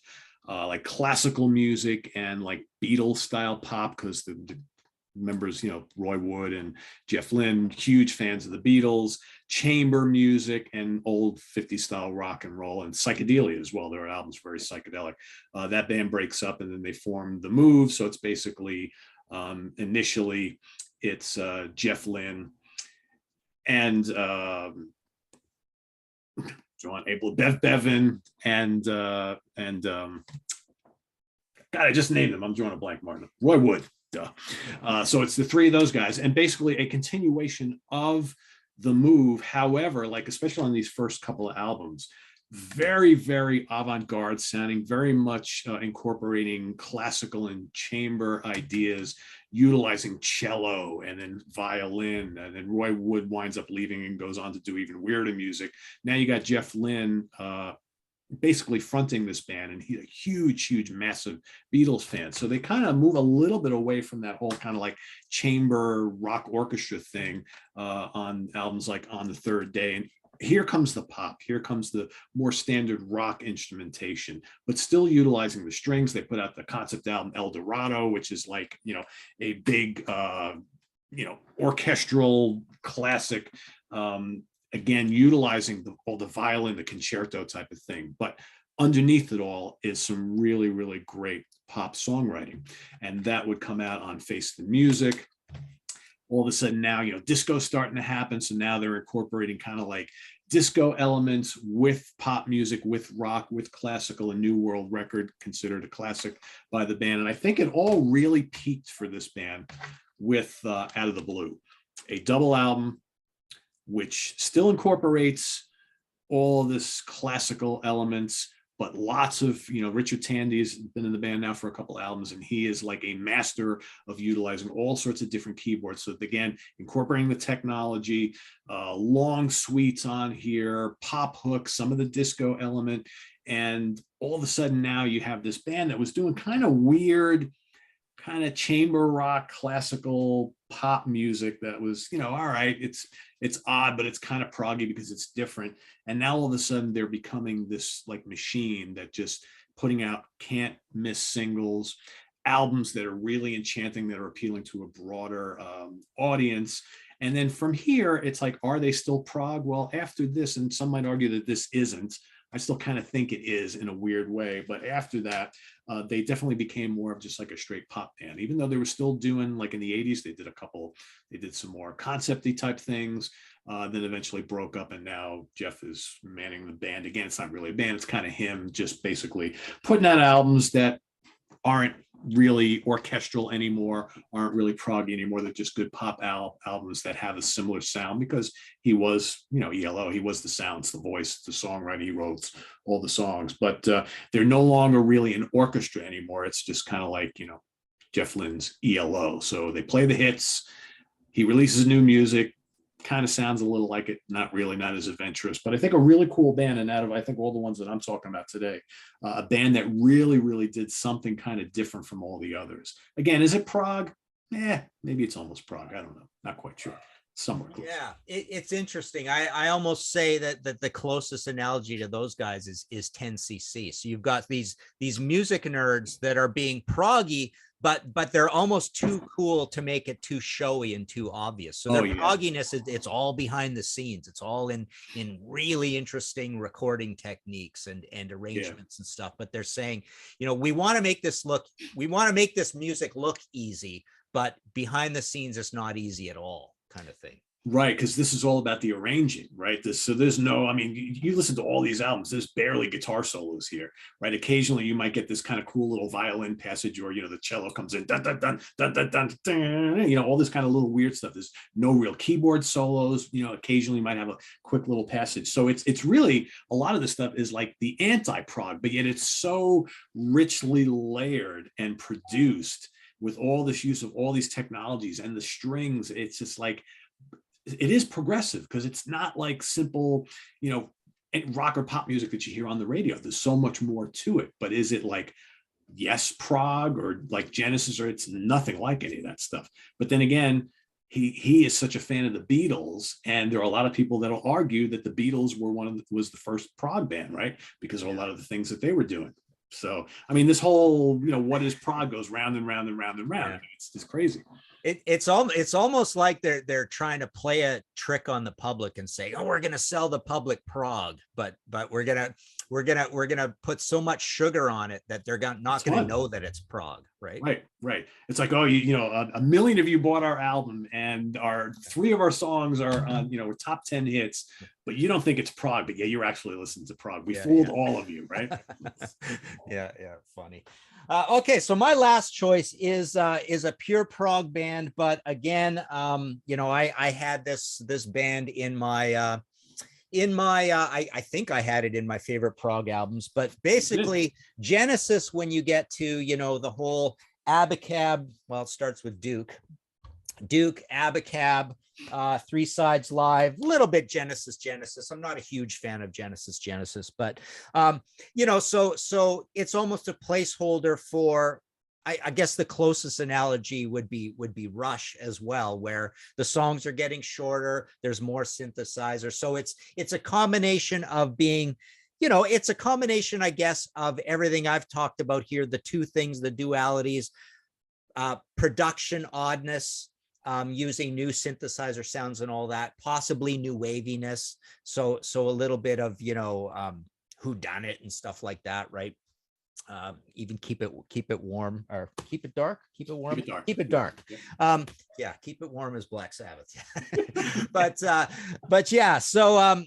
like classical music and like Beatles style pop, because the members, Roy Wood and Jeff Lynne, huge fans of the Beatles, chamber music, and old 50s style rock and roll, and psychedelia as well. Their albums very psychedelic. That band breaks up, and then they form the Move. So it's basically initially it's Jeff Lynne and John Abel, Bev Bevan, and God, I just named them. I'm drawing a blank, Martin. Roy Wood. So it's the three of those guys, and basically a continuation of the Move. However, like especially on these first couple of albums, very, very avant-garde sounding, very much incorporating classical and chamber ideas, utilizing cello and then violin. And then Roy Wood winds up leaving and goes on to do even weirder music. Now you got Jeff Lynne basically fronting this band, and he's a huge, massive Beatles fan. So they kind of move a little bit away from that whole kind of like chamber rock orchestra thing on albums like On the Third Day. And here comes the pop, here comes the more standard rock instrumentation, but still utilizing the strings. They put out the concept album El Dorado, which is like, a big, orchestral classic, again, utilizing all the violin, the concerto type of thing. But underneath it all is some really, really great pop songwriting. And that would come out on Face the Music. All of a sudden now, disco's starting to happen. So now they're incorporating kind of like disco elements with pop music, with rock, with classical. A New World Record, considered a classic by the band. And I think it all really peaked for this band with Out of the Blue, a double album, which still incorporates all this classical elements, but lots of, Richard Tandy's been in the band now for a couple albums, and he is like a master of utilizing all sorts of different keyboards. So again, incorporating the technology, long suites on here, pop hooks, some of the disco element. And all of a sudden now you have this band that was doing kind of weird, kind of chamber rock, classical pop music that was, all right, it's odd, but it's kind of proggy because it's different. And now all of a sudden they're becoming this like machine that just putting out can't miss singles, albums that are really enchanting, that are appealing to a broader audience. And then from here, it's like, are they still prog? Well, after this, and some might argue that this isn't, I still kind of think it is in a weird way. But after that, they definitely became more of just like a straight pop band, even though they were still doing, like in the 80s, they did some more concept-y type things, then eventually broke up. And now Jeff is manning the band again. It's not really a band. It's kind of him just basically putting out albums that aren't really orchestral anymore, aren't really proggy anymore. They're just good pop albums that have a similar sound, because he was, ELO, he was the sounds, the voice, the songwriter, he wrote all the songs, but they're no longer really an orchestra anymore. It's just kind of like, Jeff Lynne's ELO. So they play the hits, he releases new music, kind of sounds a little like it, not as adventurous, but I think a really cool band. And out of, I think, all the ones that I'm talking about today, a band that really, really did something kind of different from all the others. Again, is it prog? Maybe it's almost prog. I don't know. Not quite sure. Somewhere close. Yeah, it's interesting. I almost say that the closest analogy to those guys is 10cc. So you've got these music nerds that are being proggy, but they're almost too cool to make it too showy and too obvious. So their progginess, it's all behind the scenes. It's all in really interesting recording techniques and arrangements and stuff. But they're saying, we want to make this music look easy, but behind the scenes, it's not easy at all, kind of thing. Right, because this is all about the arranging, right? So there's no, you listen to all these albums, there's barely guitar solos here, right? Occasionally you might get this kind of cool little violin passage, or, the cello comes in, dun, dun, dun, dun, dun, dun, dun, all this kind of little weird stuff. There's no real keyboard solos, occasionally you might have a quick little passage. So it's really, a lot of this stuff is like the anti-prog, but yet it's so richly layered and produced with all this use of all these technologies and the strings. It's just like, it is progressive, because it's not like simple, rock or pop music that you hear on the radio. There's so much more to it. But is it like, yes, prog, or like Genesis, or it's nothing like any of that stuff. But then again, he is such a fan of the Beatles, and there are a lot of people that'll argue that the Beatles was the first prog band, right? Because of a lot of the things that they were doing. So, I mean, this whole, what is prog goes round and round and round and round. Yeah. It's just crazy. It's almost like they're trying to play a trick on the public and say, oh, we're going to sell the public prog, but we're gonna put so much sugar on it that they're not going to know that it's prog, right? Right. It's like, oh, a million of you bought our album, and our 3 of our songs are on, we're top 10 hits, but you don't think it's prog, but yeah, you're actually listening to prog. We fooled all of you, right? Yeah, funny. Okay, so my last choice is a pure prog band, but again, I had this band in my I think I had it in my favorite prog albums, but basically Genesis, when you get to the whole Abacab, well, it starts with Duke, Abacab, 3 Sides Live, little bit Genesis. I'm not a huge fan of Genesis, but so it's almost a placeholder for, I guess the closest analogy would be Rush as well, where the songs are getting shorter, there's more synthesizer. So it's a combination of being, it's a combination, I guess, of everything I've talked about here, the 2 things, the dualities, production oddness, using new synthesizer sounds and all that, possibly new waviness. So a little bit of, whodunit and stuff like that, right? Even keep it warm, or keep it dark, keep it warm, keep it dark. Yeah, keep it warm as Black Sabbath. but yeah, so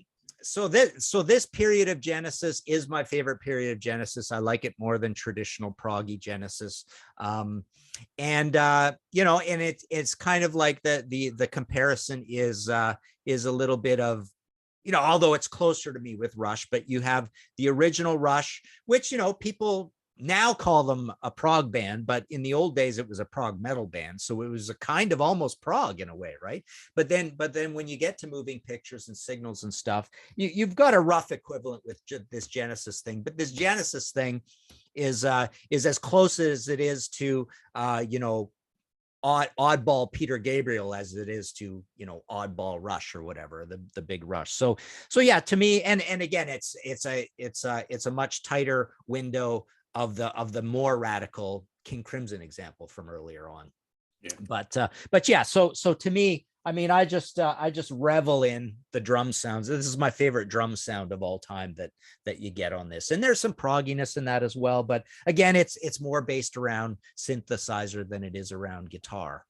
this period of Genesis is my favorite period of Genesis. I like it more than traditional proggy Genesis. And it's kind of like the comparison is a little bit of, although it's closer to me with Rush, but you have the original Rush, which, people now call them a prog band, but in the old days it was a prog metal band. So it was a kind of almost prog in a way, right? But then when you get to Moving Pictures and Signals and stuff, you've got a rough equivalent with this Genesis thing. But this Genesis thing is as close as it is to oddball Peter Gabriel as it is to oddball Rush or whatever, the big Rush. So yeah, to me, and again, it's a much tighter window of the more radical King Crimson example from earlier on. Yeah. But yeah, so to me, I mean, I just revel in the drum sounds. This is my favorite drum sound of all time that you get on this. And there's some progginess in that as well. But again, it's more based around synthesizer than it is around guitar.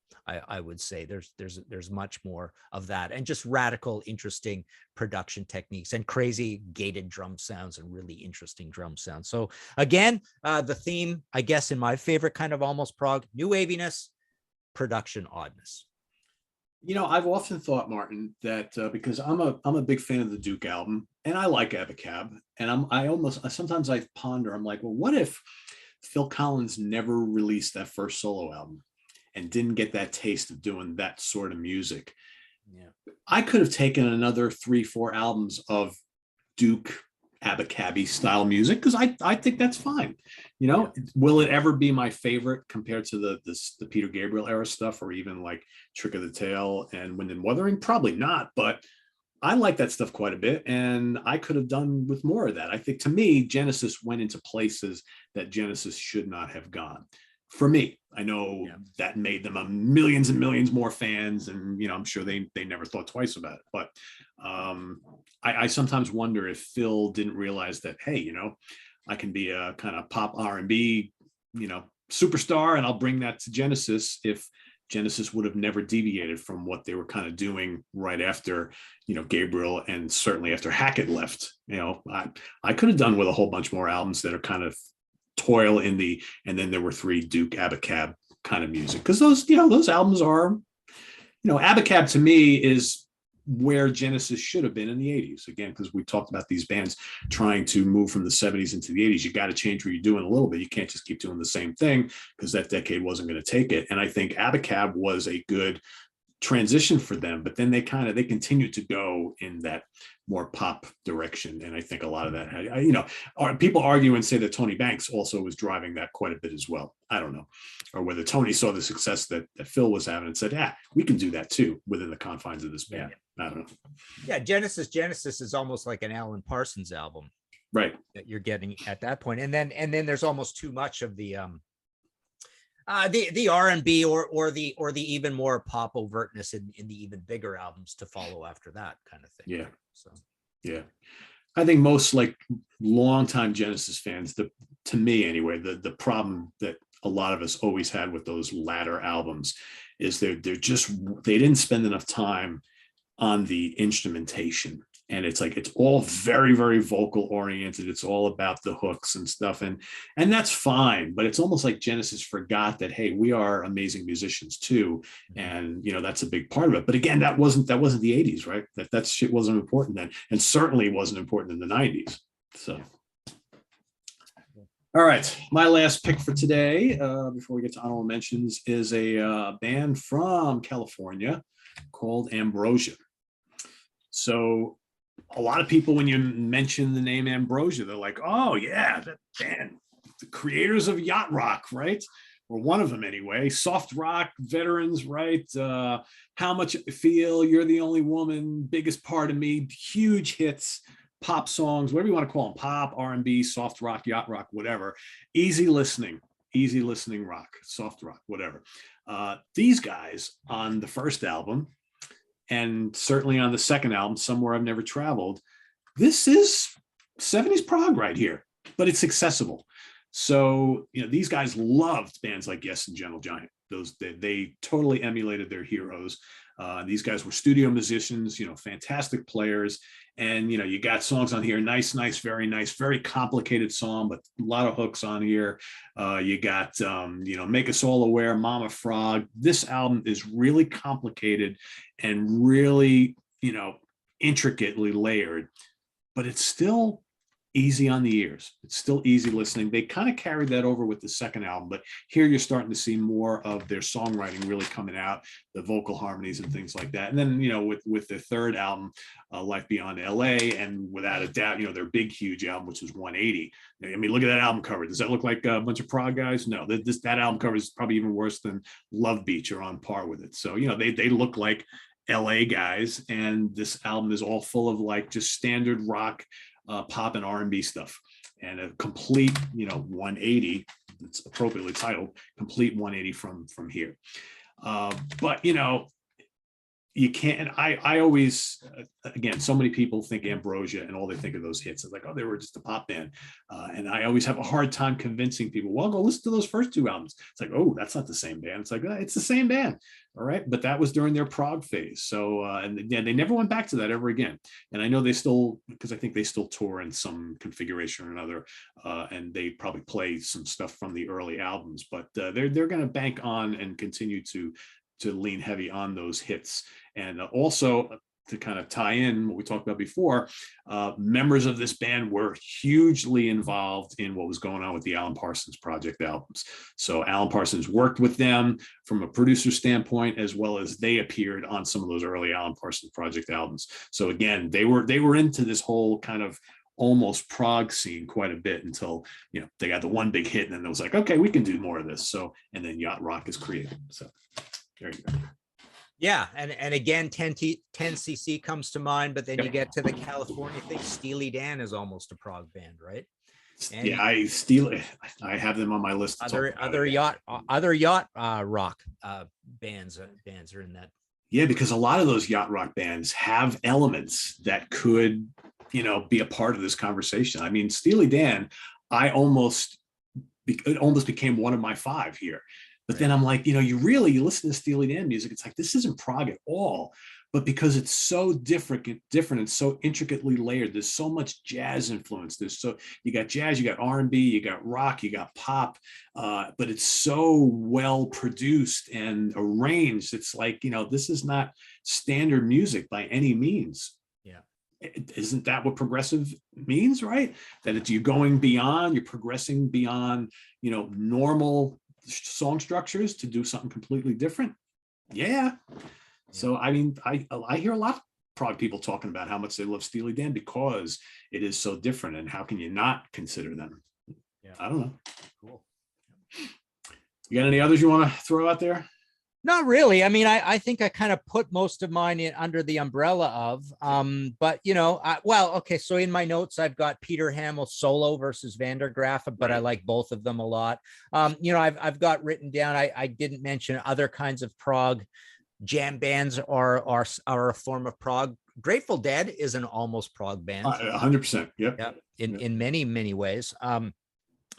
I would say there's much more of that, and just radical, interesting production techniques and crazy gated drum sounds and really interesting drum sounds. So again, the theme, I guess, in my favorite kind of almost prog, new waviness, production oddness. I've often thought, Martin, that because I'm a big fan of the Duke album, and I like Abacab, and sometimes I ponder, I'm like, well, what if Phil Collins never released that first solo album and didn't get that taste of doing that sort of music? Yeah, I could have taken another 3-4 albums of Duke Abacab style music, because I think that's fine. Will it ever be my favorite compared to the Peter Gabriel era stuff, or even like Trick of the Tail and Wind and Wuthering? Probably not, but I like that stuff quite a bit, and I could have done with more of that. I think, to me, Genesis went into places that Genesis should not have gone. For me, I know that made them millions and millions more fans, and I'm sure they never thought twice about it. But I sometimes wonder if Phil didn't realize that, hey, I can be a kind of pop R&B, superstar, and I'll bring that to Genesis. If Genesis would have never deviated from what they were kind of doing right after, Gabriel, and certainly after Hackett left, I could have done with a whole bunch more albums that are kind of toil and then there were 3 Duke Abacab kind of music, because those albums are, Abacab to me is where Genesis should have been in the 80s. Again, because we talked about these bands trying to move from the 70s into the 80s. You got to change what you're doing a little bit. You can't just keep doing the same thing, because that decade wasn't going to take it. And I think Abacab was a good transition for them, but then they continued to go in that more pop direction. And I think a lot of that, people argue and say that Tony Banks also was driving that quite a bit as well. I don't know, or whether Tony saw the success that Phil was having and said, we can do that too within the confines of this band. I don't know. Yeah, Genesis is almost like an Alan Parsons album. Right. that you're getting at that point. And then there's almost too much of the R&B or the even more pop overtness in the even bigger albums to follow after that kind of thing. Yeah. So Yeah. I think most like longtime Genesis fans, to me anyway, the problem that a lot of us always had with those latter albums is they didn't spend enough time on the instrumentation. And it's like, it's all very, very vocal oriented. It's all about the hooks and stuff. And that's fine. But it's almost like Genesis forgot that, hey, we are amazing musicians too. And, that's a big part of it. But again, that wasn't the 80s, right? That shit wasn't important then. And certainly wasn't important in the 90s. So. All right. My last pick for today, before we get to honorable mentions, is a band from California called Ambrosia. So a lot of people, when you mention the name Ambrosia, they're like, oh yeah, that band, the creators of yacht rock, right? Or one of them anyway, soft rock veterans, right? How Much You Feel, You're the Only Woman, Biggest Part of Me, huge hits, pop songs, whatever you want to call them, pop, R&B, soft rock, yacht rock, whatever. Easy listening rock, soft rock, whatever. These guys on the first album, and certainly on the second album, Somewhere I've Never Traveled, this is 70s prog right here, but it's accessible. So, these guys loved bands like Yes and Gentle Giant. They totally emulated their heroes. These guys were studio musicians, fantastic players. And, you got songs on here, nice, very complicated song, but a lot of hooks on here. You got, Make Us All Aware, Mama Frog. This album is really complicated and really, intricately layered, but it's still easy on the ears. It's still easy listening. They kind of carried that over with the second album, but here you're starting to see more of their songwriting really coming out, the vocal harmonies and things like that. And then, with the third album, Life Beyond LA, and without a doubt, their big, huge album, which was 180. I mean, look at that album cover. Does that look like a bunch of prog guys? No, that album cover is probably even worse than Love Beach, or on par with it. So, they look like LA guys, and this album is all full of like just standard rock, pop and R&B stuff, and a complete 180. It's appropriately titled, complete 180 from here. But you can't. I always, again, so many people think Ambrosia and all they think of those hits is like, oh, they were just a pop band, and I always have a hard time convincing people, well, go listen to those first two albums. It's like, oh, that's not the same band. It's like, it's the same band. All right, but that was during their prog phase. So, and again, they never went back to that ever again. And I know they still, because I think they still tour in some configuration or another, and they probably play some stuff from the early albums. But they're going to bank on and continue to lean heavy on those hits. And also, to kind of tie in what we talked about before, members of this band were hugely involved in what was going on with the Alan Parsons Project albums. So Alan Parsons worked with them from a producer standpoint, as well as they appeared on some of those early Alan Parsons Project albums. So again, they were into this whole kind of almost prog scene quite a bit, until they got the one big hit, and then it was like, okay, we can do more of this. So, and then yacht rock is created. So there you go. Yeah, and again, 10cc comes to mind, but then you get to the California thing. Steely Dan is almost a prog band, right? And yeah, I have them on my list. Other yacht rock bands are in that. Yeah, because a lot of those yacht rock bands have elements that could, be a part of this conversation. I mean, Steely Dan, it almost became one of my five here. But then I'm like, you listen to Steely Dan music, it's like, this isn't prog at all. But because it's so different and so intricately layered, there's so much jazz influence. You got jazz, you got R&B, you got rock, you got pop, but it's so well produced and arranged. It's like, this is not standard music by any means. Yeah. Isn't that what progressive means, right? That it's you're going beyond, you're progressing beyond, normal song structures to do something completely different. Yeah. So I mean, I hear a lot of prog people talking about how much they love Steely Dan because it is so different, and how can you not consider them? Yeah. I don't know. Cool. You got any others you want to throw out there? Not really. I mean, I think I kind of put most of mine in under the umbrella of, but well, okay. So in my notes, I've got Peter Hamill solo versus Vandergraaf, but I like both of them a lot. I've got written down, I didn't mention other kinds of prog jam bands are a form of prog. Grateful Dead is an almost prog band. 100%. Yep. Yeah. In many ways.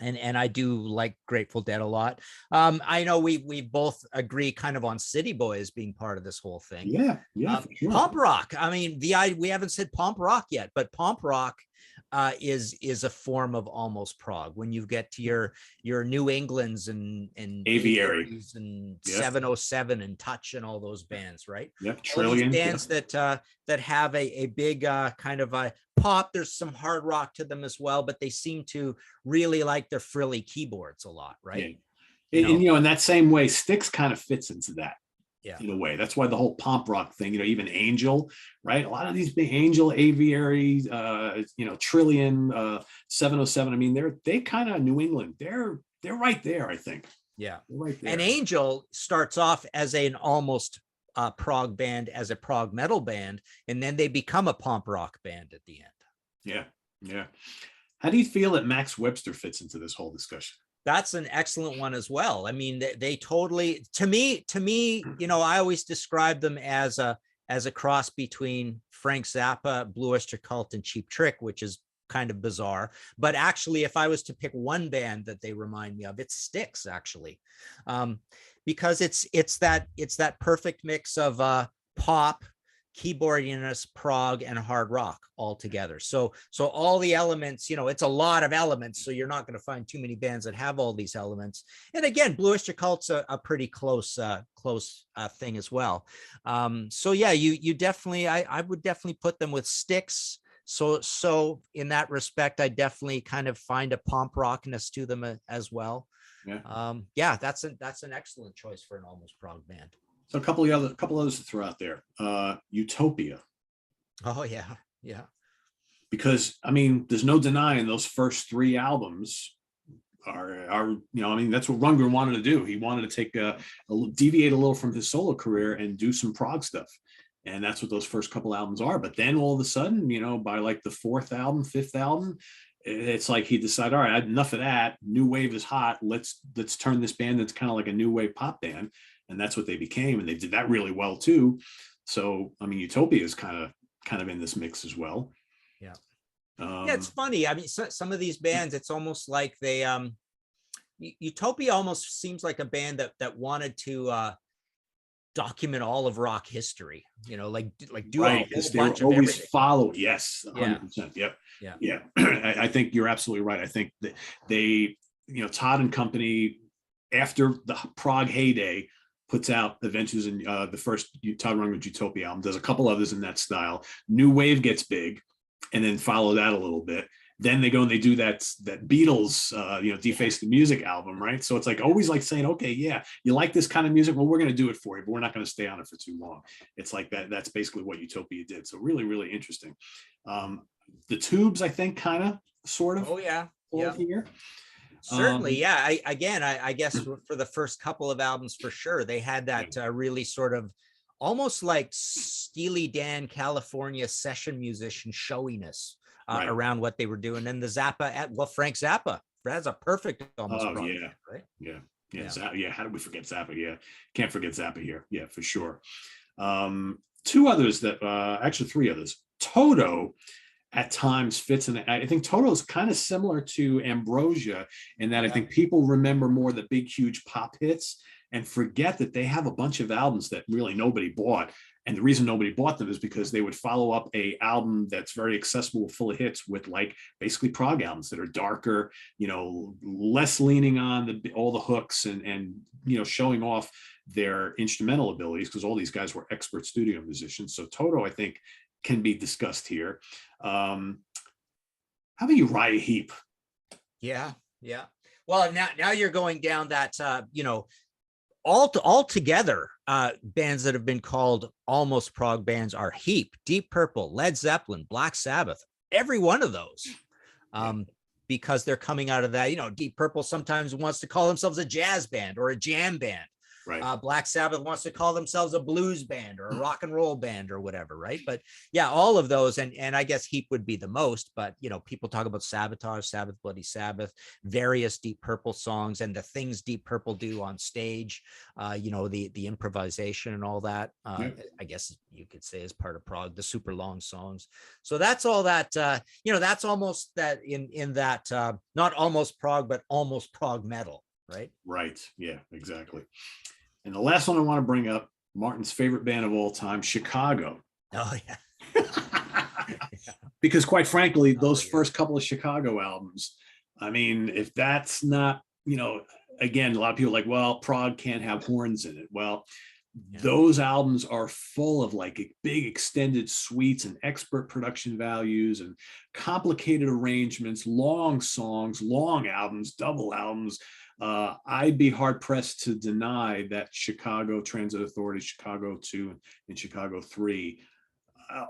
And I do like Grateful Dead a lot. I know we both agree kind of on City Boys being part of this whole thing. Yeah, for sure. Pomp rock. I mean, we haven't said pomp rock yet, but pomp rock is a form of almost prog. When you get to your New Englands and Aviaries and 707 and Touch and all those bands, right? Yep, Trillion bands that have a big kind of a pop. There's some hard rock to them as well, but they seem to really like their frilly keyboards a lot, right? Yeah. And in that same way, Styx kind of fits into that. Yeah. In a way, that's why the whole pomp rock thing, even Angel, right? A lot of these big Angel, Aviary, Trillion, 707. I mean, they kind of New England. They're right there, I think. Yeah, right there. And Angel starts off as an almost prog band, as a prog metal band, and then they become a pomp rock band at the end. Yeah. How do you feel that Max Webster fits into this whole discussion? That's an excellent one as well. I mean, they totally, to me, I always describe them as a cross between Frank Zappa, Blue Oyster Cult, and Cheap Trick, which is kind of bizarre. But actually, if I was to pick one band that they remind me of, it's Styx, actually, because it's that perfect mix of pop, keyboardiness, prog, and hard rock all together. So all the elements, it's a lot of elements. So you're not going to find too many bands that have all these elements. And again, Blue Oyster Cult's a pretty close thing as well. So yeah, you definitely, I would definitely put them with Styx. So in that respect, I definitely kind of find a pomp rockness to them as well. Yeah. That's an excellent choice for an almost prog band. So a couple others to throw out there. Utopia. Oh yeah. Because I mean, there's no denying those first three albums are I mean, that's what Rundgren wanted to do. He wanted to take deviate a little from his solo career and do some prog stuff. And that's what those first couple albums are. But then all of a sudden, by like the fourth album, fifth album, it's like he decided, all right, enough of that. New wave is hot. Let's turn this band that's kind of like a new wave pop band. And that's what they became. And they did that really well too. So, I mean, Utopia is kind of in this mix as well. Yeah. Yeah, it's funny. I mean, some of these bands, it's almost like they, Utopia almost seems like a band that wanted to document all of rock history, like do right, a whole they bunch always of everything. follow. Yes, 100%. Yep. Yeah. I think you're absolutely right. I think that they, Todd and company, after the prog heyday, puts out Adventures in the first Todd Rundgren's Utopia album. There's a couple others in that style. New wave gets big, and then follow that a little bit. Then they go and they do that Beatles, Deface the Music album, right? So it's like always like saying, okay, yeah, you like this kind of music? Well, we're going to do it for you, but we're not going to stay on it for too long. It's like that. That's basically what Utopia did. So really, really interesting. The Tubes, I think, kind of, sort of. Oh yeah. Here. Certainly, yeah. I guess for the first couple of albums, for sure, they had that really sort of almost like Steely Dan California session musician showiness around what they were doing. And the Zappa, Frank Zappa, that's a perfect almost. Oh project, yeah, right? Yeah. How did we forget Zappa? Yeah, can't forget Zappa here. Yeah, for sure. Two others that actually three others. Toto at times fits in. I think Toto is kind of similar to Ambrosia in that I think people remember more the big, huge pop hits and forget that they have a bunch of albums that really nobody bought. And the reason nobody bought them is because they would follow up a album that's very accessible, full of hits, with like basically prog albums that are darker, less leaning on all the hooks and showing off their instrumental abilities, because all these guys were expert studio musicians. So Toto, I think, can be discussed here. How about Uriah Heep? Yeah. Well, now you're going down that all together, bands that have been called almost prog bands are Heap, Deep Purple, Led Zeppelin, Black Sabbath, every one of those. Because they're coming out of that, Deep Purple sometimes wants to call themselves a jazz band or a jam band. Right. Black Sabbath wants to call themselves a blues band or a rock and roll band or whatever, right? But yeah, all of those, and I guess Heap would be the most, but people talk about Sabotage, Sabbath, Bloody Sabbath, various Deep Purple songs, and the things Deep Purple do on stage, the improvisation and all that, I guess you could say is part of Prog, the super long songs. So that's all that, that's almost that in that, not almost Prog, but almost Prog metal, right? Right. Yeah, exactly. And the last one I want to bring up, Martin's favorite band of all time, Chicago. Oh, yeah. Because quite frankly, those first couple of Chicago albums, I mean, if that's not, again, a lot of people are like, well, Prog can't have horns in it. Well, those albums are full of like big extended suites and expert production values and complicated arrangements, long songs, long albums, double albums. I'd be hard pressed to deny that Chicago Transit Authority, Chicago 2 and Chicago 3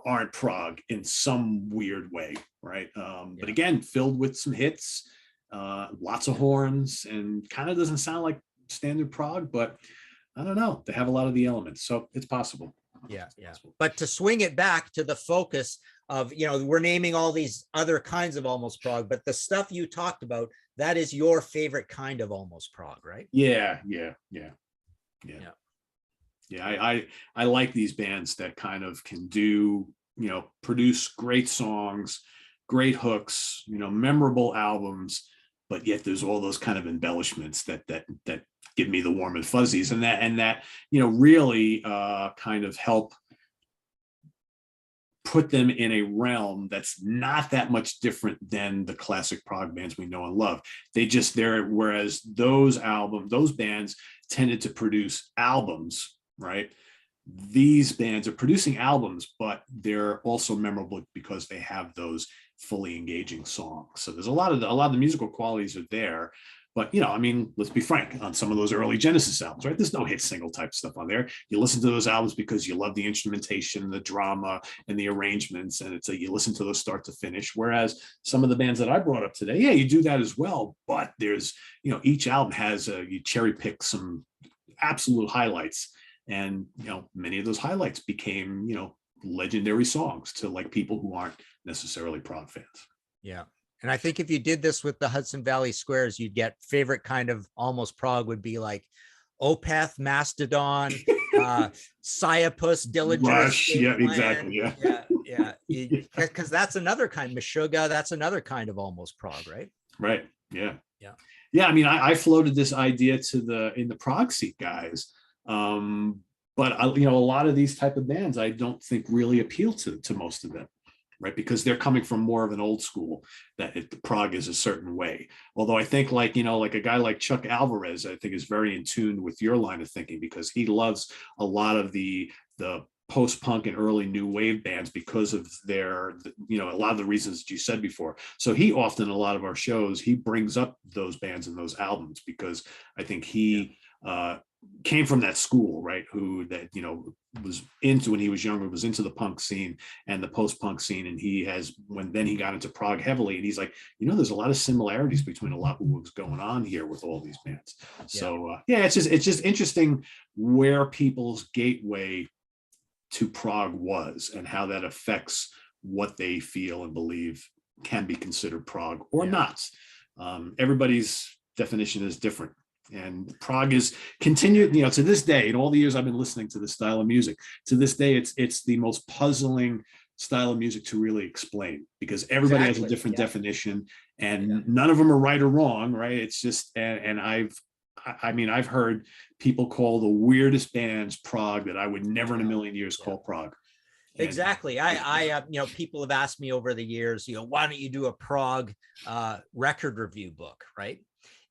aren't Prog in some weird way, right? But again, filled with some hits, lots of horns, and kind of doesn't sound like standard Prog, but I don't know. They have a lot of the elements, so it's possible. Yeah. But to swing it back to the focus of, we're naming all these other kinds of almost Prog, but the stuff you talked about, that is your favorite kind of almost Prog, right? Yeah. I like these bands that kind of can do, produce great songs, great hooks, memorable albums, but yet there's all those kind of embellishments that give me the warm and fuzzies, and that really kind of help put them in a realm that's not that much different than the classic Prog bands we know and love. Whereas those bands tended to produce albums, right? These bands are producing albums, but they're also memorable because they have those fully engaging songs. So there's a lot of the musical qualities are there. But, let's be frank, on some of those early Genesis albums, right? There's no hit single type stuff on there. You listen to those albums because you love the instrumentation, the drama, and the arrangements, and you listen to those start to finish. Whereas some of the bands that I brought up today, yeah, you do that as well. But there's, each album has you cherry pick some absolute highlights, and many of those highlights became legendary songs to like people who aren't necessarily Prog fans. Yeah. And I think if you did this with the Hudson Valley Squares, you'd get favorite kind of almost Prog would be like Opeth, Mastodon, Siapus, Dillinger. Rush, yeah, exactly. Yeah. Because that's another kind, Meshuggah, that's another kind of almost Prog, right? Right. Yeah. I mean, I floated this idea in the Prog seat guys. But a lot of these type of bands, I don't think really appeal to most of them. Right, because they're coming from more of an old school that Prog is a certain way. Although I think like a guy like Chuck Alvarez, I think is very in tune with your line of thinking, because he loves a lot of the post-punk and early new wave bands because of their, a lot of the reasons that you said before. So he often, a lot of our shows, he brings up those bands and those albums because I think he came from that school, right? Was into, when he was younger, was into the punk scene and the post-punk scene. And then he got into Prog heavily, and he's like, there's a lot of similarities between a lot of what's going on here with all these bands. So it's just interesting where people's gateway to Prog was and how that affects what they feel and believe can be considered Prog or not. Everybody's definition is different. And Prog is continued, to this day, in all the years I've been listening to this style of music, to this day, it's the most puzzling style of music to really explain, because everybody has a different definition, and none of them are right or wrong, right? It's just, and I've heard people call the weirdest bands Prog that I would never in a million years call Prog. Exactly. I people have asked me over the years, why don't you do a Prog record review book, right?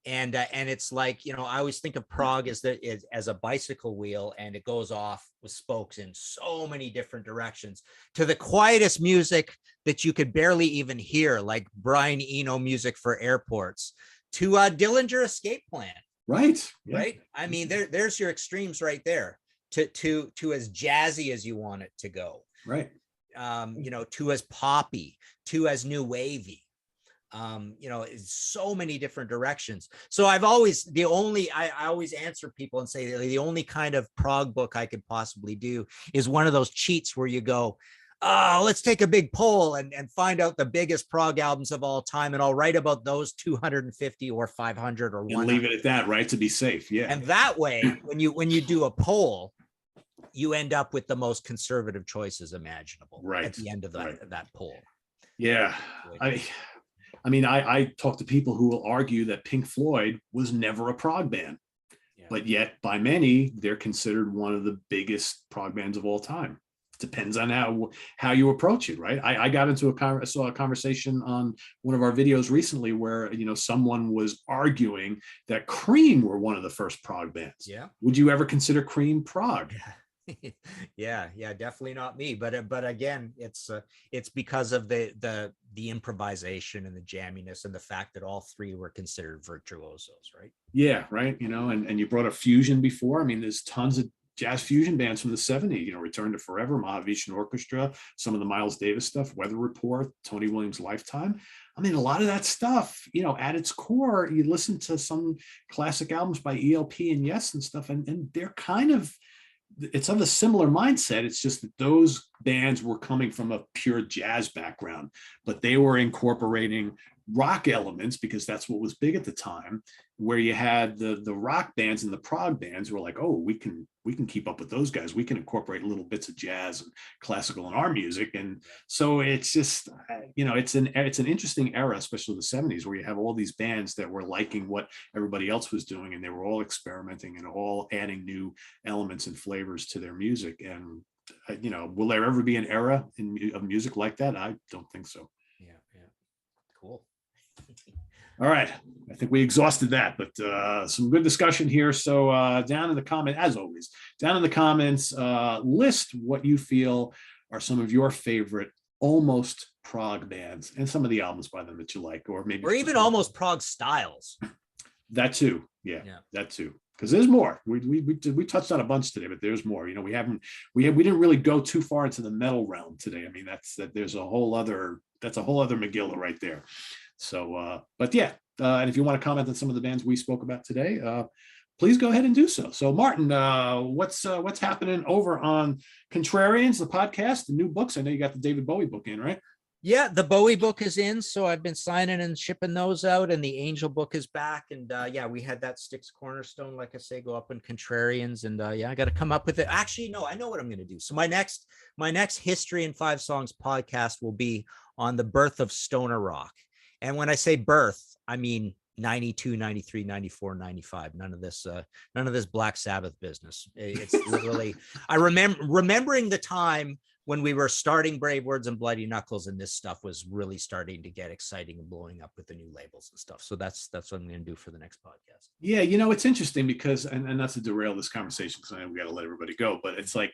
And it's like, I always think of Prog as a bicycle wheel, and it goes off with spokes in so many different directions to the quietest music that you could barely even hear, like Brian Eno music for airports, to Dillinger Escape Plan. Right. Yeah. Right. I mean, there's your extremes right there, to as jazzy as you want it to go. Right. To as poppy, to as new wavy. so many different directions. So I've always, I always answer people and say the only kind of prog book I could possibly do is one of those cheats where you go, let's take a big poll and find out the biggest prog albums of all time. And I'll write about those 250 or 500 or 100. And leave it at that, right? To be safe. Yeah. And that way, when you do a poll, you end up with the most conservative choices imaginable at the end of that poll. Yeah. I talk to people who will argue that Pink Floyd was never a prog band, but yet by many, they're considered one of the biggest prog bands of all time. Depends on how you approach it, right? I got into I saw a conversation on one of our videos recently where, someone was arguing that Cream were one of the first prog bands. Yeah. Would you ever consider Cream prog? yeah, definitely not me. But again, it's because of the improvisation and the jamminess and the fact that all three were considered virtuosos, right? Yeah, right. And you brought up fusion before. I mean, there's tons of jazz fusion bands from the 70s, Return to Forever, Mahavishnu Orchestra, some of the Miles Davis stuff, Weather Report, Tony Williams' Lifetime. I mean, a lot of that stuff, at its core, you listen to some classic albums by ELP and Yes and stuff, and they're kind of, it's of a similar mindset. It's just that those bands were coming from a pure jazz background, but they were incorporating rock elements because that's what was big at the time, where you had the rock bands and the prog bands were like, oh, we can keep up with those guys. We can incorporate little bits of jazz and classical in our music. And so it's just, it's an interesting era, especially the 70s, where you have all these bands that were liking what everybody else was doing, and they were all experimenting and all adding new elements and flavors to their music. And will there ever be an era of music like that? I don't think so. Yeah. Cool. All right. I think we exhausted that, but some good discussion here. So down in the comment, as always, down in the comments, list what you feel are some of your favorite almost prog bands and some of the albums by them that you like, or even almost prog styles. That too. Yeah. That too. Because there's more. We touched on a bunch today, but there's more. We didn't really go too far into the metal realm today. I mean, that's a whole other Megillah right there. So, but yeah, and if you want to comment on some of the bands we spoke about today, please go ahead and do so. So, Martin, what's happening over on Contrarians, the podcast, the new books? I know you got the David Bowie book in, right? Yeah, the Bowie book is in, so I've been signing and shipping those out, and the Angel book is back. And we had that Styx Cornerstone, like I say, go up in Contrarians, and I got to come up with it. Actually, no, I know what I'm going to do. So my next History in 5 Songs podcast will be on the birth of stoner rock. And when I say birth, I mean 92, 93, 94, 95. None of this Black Sabbath business. It's literally, I remembering the time when we were starting Brave Words and Bloody Knuckles, and this stuff was really starting to get exciting and blowing up with the new labels and stuff. So that's what I'm going to do for the next podcast. Yeah, it's interesting because, and not to derail this conversation, because I know we got to let everybody go, but it's like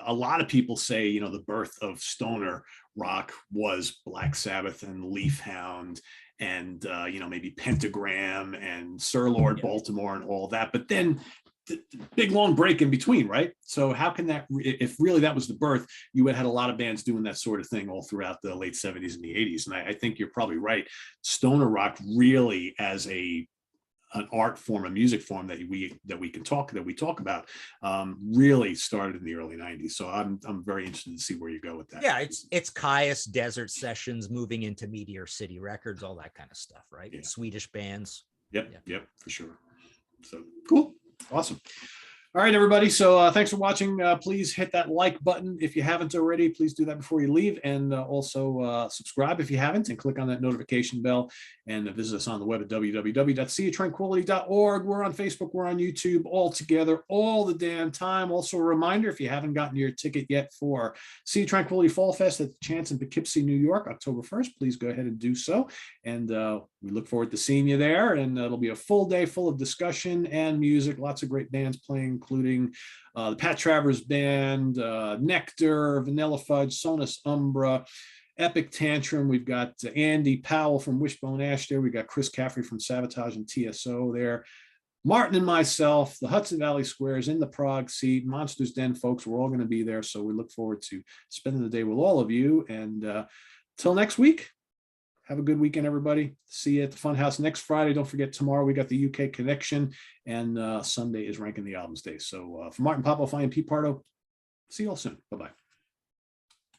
a lot of people say, the birth of stoner rock was Black Sabbath and Leaf Hound and, maybe Pentagram and Sir Lord Baltimore and all that. But then the big long break in between, right? So how can that, if really that was the birth, you had a lot of bands doing that sort of thing all throughout the late 70s and the 80s. And I think you're probably right. Stoner rock really as an art form, a music form that we talk about, really started in the early 90s. So I'm very interested to see where you go with that. Yeah, it's Caius, Desert Sessions, moving into Meteor City Records, all that kind of stuff, right? Yeah. Swedish bands. Yep, for sure. So cool. Awesome. All right, everybody. So thanks for watching. Please hit that like button if you haven't already. Please do that before you leave. And also subscribe if you haven't, and click on that notification bell. And visit us on the web at www.seatranquility.org. We're on Facebook. We're on YouTube, all together, all the damn time. Also a reminder, if you haven't gotten your ticket yet for Sea Tranquility Fall Fest at the Chance in Poughkeepsie, New York, October 1st, please go ahead and do so. And we look forward to seeing you there. And it'll be a full day full of discussion and music. Lots of great bands playing, including the Pat Travers Band, Nectar, Vanilla Fudge, Sonus Umbra, Epic Tantrum. We've got Andy Powell from Wishbone Ash there. We've got Chris Caffrey from Sabotage and TSO there. Martin and myself, the Hudson Valley Squares in the Prog seat, Monsters Den folks, we're all going to be there. So we look forward to spending the day with all of you. And till next week, Have a good weekend, everybody. See you at the Funhouse next Friday. Don't forget, tomorrow we got the UK Connection, and Sunday is Ranking the Albums Day. So for Martin Popoff, I am Pete Pardo. See you all soon. Bye-bye.